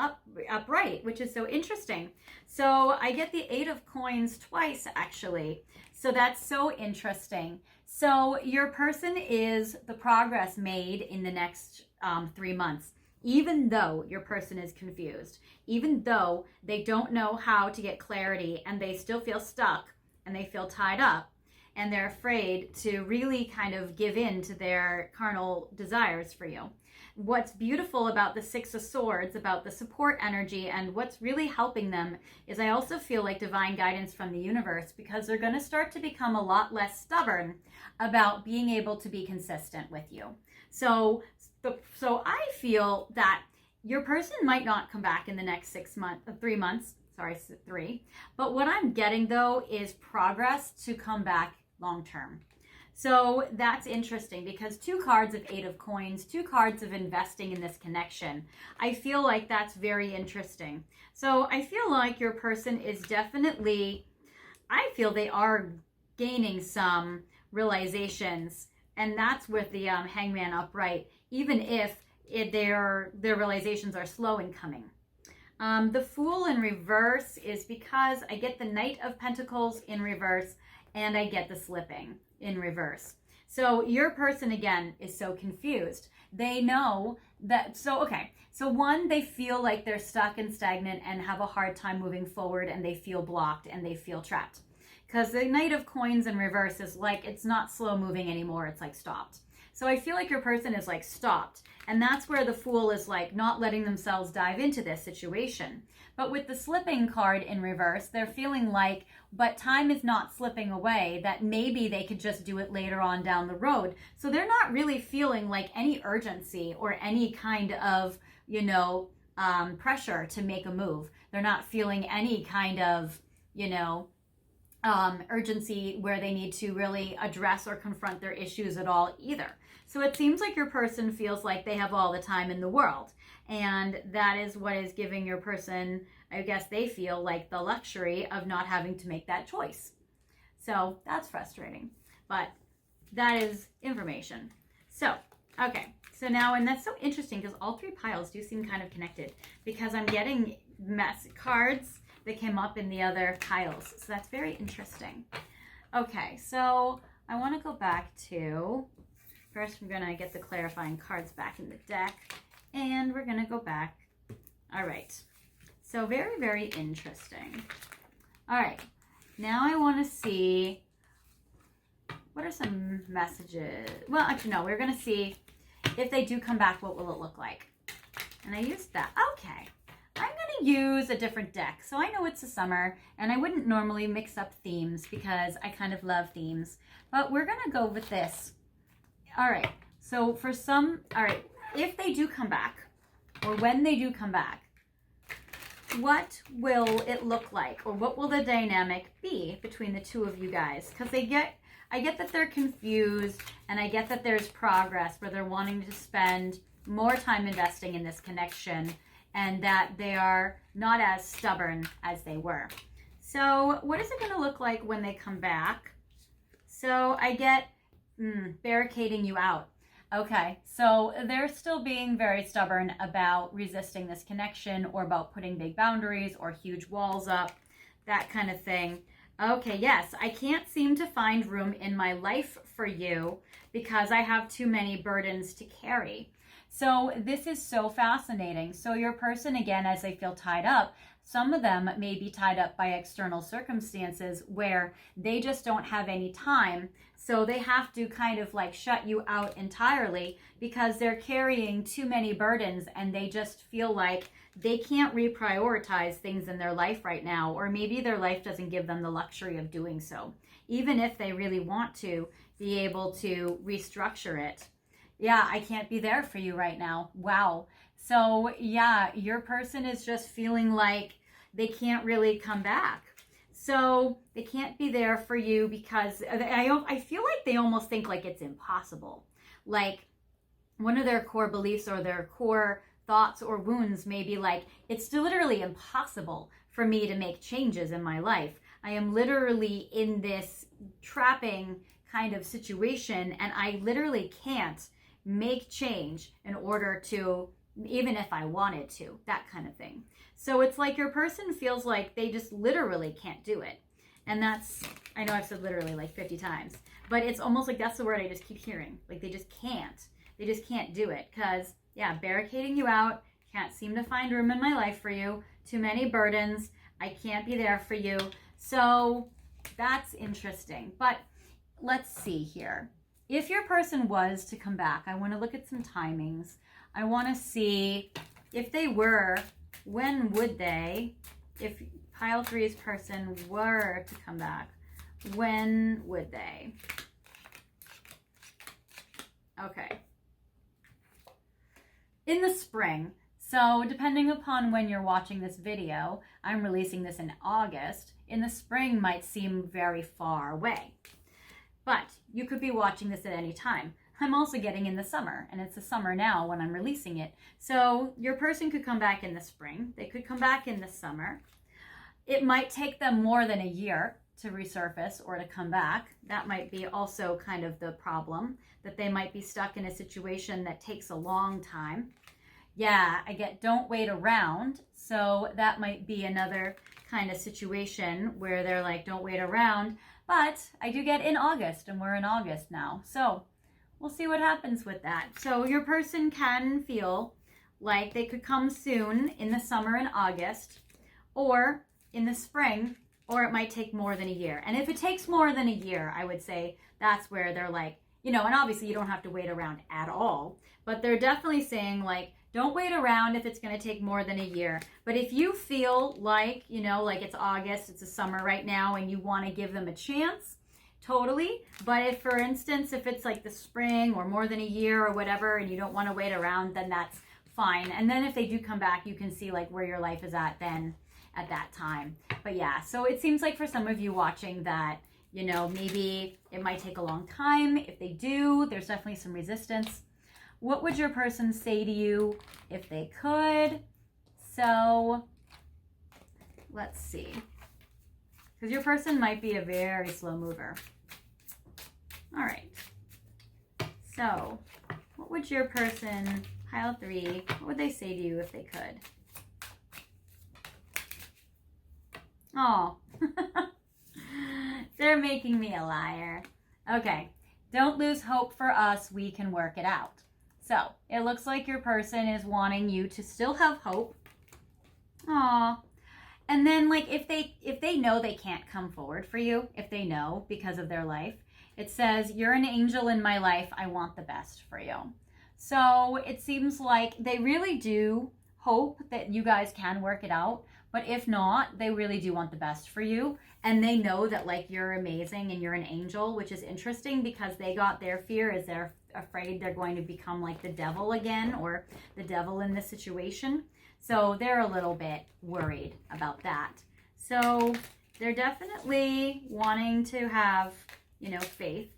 upright, which is so interesting. So I get the Eight of Coins twice actually. So that's so interesting. So your person is the progress made in the next 3 months, even though your person is confused, even though they don't know how to get clarity and they still feel stuck and they feel tied up. And they're afraid to really kind of give in to their carnal desires for you. What's beautiful about the Six of Swords, about the support energy, and what's really helping them is I also feel like divine guidance from the universe, because they're going to start to become a lot less stubborn about being able to be consistent with you. So I feel that your person might not come back in the next 3 months. Sorry, 3. But what I'm getting though is progress to come back long term. So that's interesting, because 2 cards of Eight of Coins, 2 cards of investing in this connection. I feel like that's very interesting. So I feel like your person is definitely, I feel they are gaining some realizations, and that's with the Hangman upright, even if their realizations are slow in coming. The Fool in reverse is because I get the Knight of Pentacles in reverse, and I get the Slipping in reverse. So your person, again, is so confused. They know that, so one, they feel like they're stuck and stagnant and have a hard time moving forward, and they feel blocked and they feel trapped. Because the Knight of Coins in reverse is like, it's not slow moving anymore, it's like stopped. So I feel like your person is like stopped. And that's where the Fool is like not letting themselves dive into this situation. But with the Slipping card in reverse, they're feeling like, but time is not slipping away, that maybe they could just do it later on down the road. So they're not really feeling like any urgency or any kind of, you know, pressure to make a move. They're not feeling any kind of, you know, urgency where they need to really address or confront their issues at all either. So it seems like your person feels like they have all the time in the world. And that is what is giving your person, I guess they feel like the luxury of not having to make that choice. So that's frustrating, but that is information. So, okay. So now, and that's so interesting because all 3 piles do seem kind of connected, because I'm getting cards that came up in the other piles. So that's very interesting. Okay, so I want to go back to, first we're going to get the clarifying cards back in the deck, and we're going to go back. All right. So very, very interesting. All right. Now I want to see, what are some messages? Well, actually, no. We're going to see if they do come back, what will it look like? And I used that. Okay. I'm going to use a different deck. So I know it's the summer, and I wouldn't normally mix up themes because I kind of love themes. But we're going to go with this. All right. So for some, all right, if they do come back, or when they do come back, what will it look like, or what will the dynamic be between the two of you guys? Because I get that they're confused, and I get that there's progress where they're wanting to spend more time investing in this connection, and that they are not as stubborn as they were. So what is it going to look like when they come back? So I get barricading you out. Okay, so they're still being very stubborn about resisting this connection, or about putting big boundaries or huge walls up, that kind of thing. Okay, yes, I can't seem to find room in my life for you because I have too many burdens to carry. So this is so fascinating. So your person, again, as they feel tied up, some of them may be tied up by external circumstances where they just don't have any time. So they have to kind of like shut you out entirely because they're carrying too many burdens, and they just feel like they can't reprioritize things in their life right now, or maybe their life doesn't give them the luxury of doing so, even if they really want to be able to restructure it. Yeah, I can't be there for you right now. Wow. So yeah, your person is just feeling like they can't really come back. So they can't be there for you because I feel like they almost think like it's impossible. Like one of their core beliefs or their core thoughts or wounds may be like, it's literally impossible for me to make changes in my life. I am literally in this trapping kind of situation, and I literally can't make change in order to, even if I wanted to, that kind of thing. So it's like your person feels like they just literally can't do it. And that's, I know I've said literally like 50 times, but it's almost like that's the word I just keep hearing. Like they just can't. They just can't do it because, yeah, barricading you out, can't seem to find room in my life for you, too many burdens, I can't be there for you. So that's interesting. But let's see here. If your person was to come back, I want to look at some timings. I want to see if they were, when would they, if pile 3's person were to come back, when would they? Okay. In the spring. So depending upon when you're watching this video, I'm releasing this in August. In the spring might seem very far away, but you could be watching this at any time. I'm also getting in the summer, and it's the summer now when I'm releasing it. So your person could come back in the spring. They could come back in the summer. It might take them more than a year to resurface or to come back. That might be also kind of the problem, that they might be stuck in a situation that takes a long time. Yeah, I get don't wait around. So that might be another kind of situation where they're like, don't wait around. But I do get in August, and we're in August now. So we'll see what happens with that. So your person can feel like they could come soon in the summer in August, or in the spring, or it might take more than a year. And if it takes more than a year, I would say that's where they're like, you know, and obviously you don't have to wait around at all, but they're definitely saying like, don't wait around if it's going to take more than a year. But if you feel like, you know, like it's August, it's a summer right now, and you want to give them a chance, totally. But if, for instance, if it's like the spring or more than a year or whatever, and you don't want to wait around, then that's fine. And then if they do come back, you can see like where your life is at then at that time. But yeah, so it seems like for some of you watching that, you know, maybe it might take a long time. If they do, there's definitely some resistance. What would your person say to you if they could? So let's see. Because your person might be a very slow mover. All right. So what would your person, pile 3, what would they say to you if they could? Oh, they're making me a liar. Okay. Don't lose hope for us. We can work it out. So it looks like your person is wanting you to still have hope. Aw. and then like if they know they can't come forward for you, if they know because of their life, it says, you're an angel in my life. I want the best for you. So it seems like they really do hope that you guys can work it out. But if not, they really do want the best for you. And they know that like you're amazing and you're an angel, which is interesting because they got their fear is they're afraid they're going to become like the devil again, or the devil in this situation. So they're a little bit worried about that. So they're definitely wanting to have, you know, faith.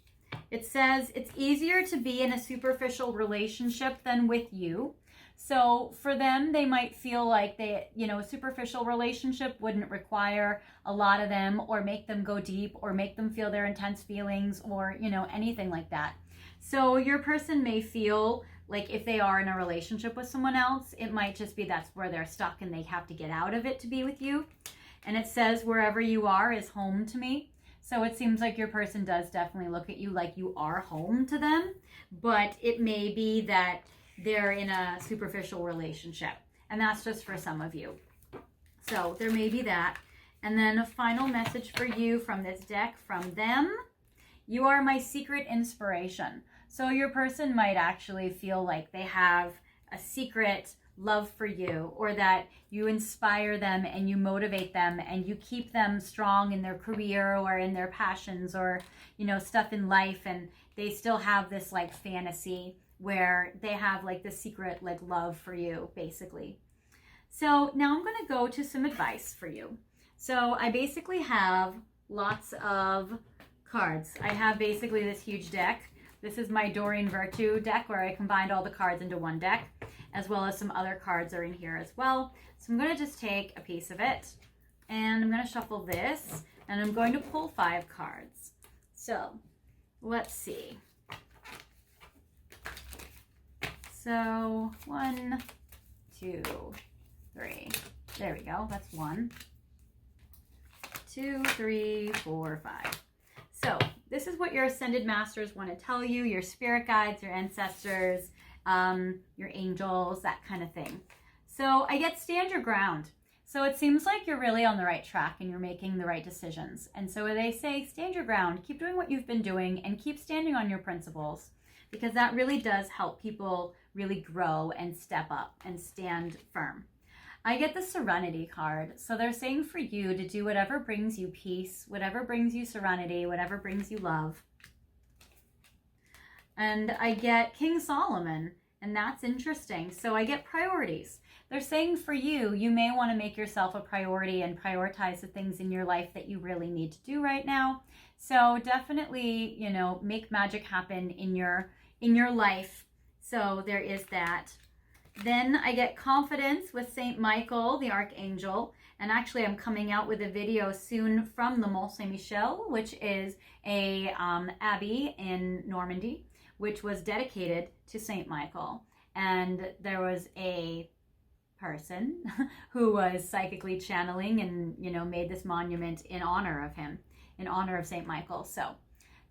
It says it's easier to be in a superficial relationship than with you. So for them, they might feel like they, you know, a superficial relationship wouldn't require a lot of them or make them go deep or make them feel their intense feelings or, you know, anything like that. So your person may feel like if they are in a relationship with someone else, it might just be that's where they're stuck and they have to get out of it to be with you. And it says wherever you are is home to me. So it seems like your person does definitely look at you like you are home to them, but it may be that they're in a superficial relationship. And that's just for some of you. So there may be that. And then a final message for you from this deck from them. You are my secret inspiration. So your person might actually feel like they have a secret love for you, or that you inspire them and you motivate them and you keep them strong in their career or in their passions or, you know, stuff in life. And they still have this like fantasy where they have like the secret like love for you, basically. So now I'm going to go to some advice for you. So I basically have lots of cards. I have basically this huge deck. This is my Doreen Virtue deck where I combined all the cards into one deck, as well as some other cards are in here as well. So I'm going to just take a piece of it and I'm going to shuffle this and I'm going to pull 5 cards. So let's see. So 1, 2, 3. There we go. That's 1, 2, 3, 4, 5. So this is what your ascended masters want to tell you, your spirit guides, your ancestors, your angels, that kind of thing. So I get stand your ground. So it seems like you're really on the right track and you're making the right decisions. And so they say stand your ground, keep doing what you've been doing and keep standing on your principles, because that really does help people really grow and step up and stand firm. I get the Serenity card. So they're saying for you to do whatever brings you peace, whatever brings you serenity, whatever brings you love. And I get King Solomon, and that's interesting. So I get priorities. They're saying for you, you may want to make yourself a priority and prioritize the things in your life that you really need to do right now. So definitely, you know, make magic happen in your life. So there is that. Then I get confidence with Saint Michael, the Archangel. And actually I'm coming out with a video soon from the Mont Saint-Michel, which is a abbey in Normandy, which was dedicated to Saint Michael. And there was a person who was psychically channeling and, you know, made this monument in honor of him, in honor of Saint Michael. So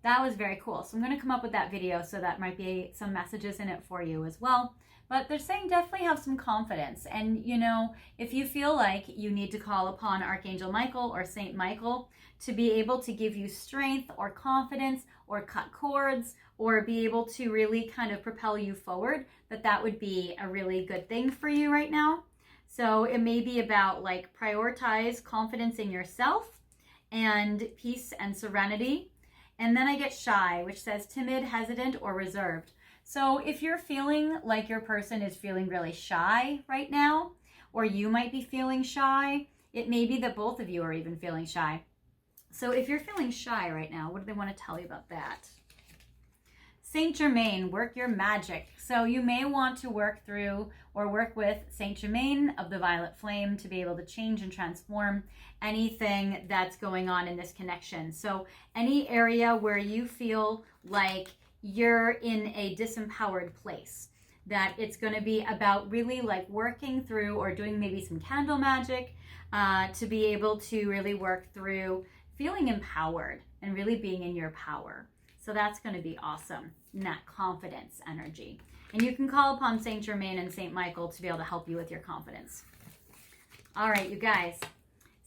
that was very cool. So I'm going to come up with that video, so that might be some messages in it for you as well. But they're saying definitely have some confidence. And, you know, if you feel like you need to call upon Archangel Michael or Saint Michael to be able to give you strength or confidence or cut cords or be able to really kind of propel you forward, that would be a really good thing for you right now. So it may be about like prioritize confidence in yourself and peace and serenity. And then I get shy, which says timid, hesitant, or reserved. So if you're feeling like your person is feeling really shy right now, or you might be feeling shy, it may be that both of you are even feeling shy. So if you're feeling shy right now, what do they want to tell you about that? Saint Germain, work your magic. So you may want to work through or work with Saint Germain of the Violet Flame to be able to change and transform anything that's going on in this connection. So any area where you feel like you're in a disempowered place, that it's going to be about really like working through or doing maybe some candle magic to be able to really work through feeling empowered and really being in your power. So that's going to be awesome in that confidence energy. And you can call upon Saint Germain and Saint Michael to be able to help you with your confidence. All right, you guys,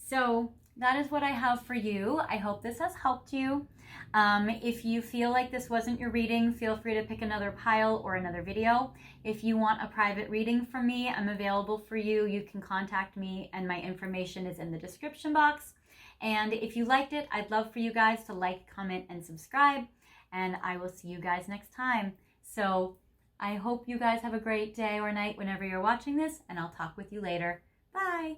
So that is what I have for you. I hope this has helped you. If you feel like this wasn't your reading, feel free to pick another pile or another video. If you want a private reading from me, I'm available for you. You can contact me and my information is in the description box. And if you liked it, I'd love for you guys to like, comment, and subscribe. And I will see you guys next time. So I hope you guys have a great day or night whenever you're watching this, and I'll talk with you later. Bye.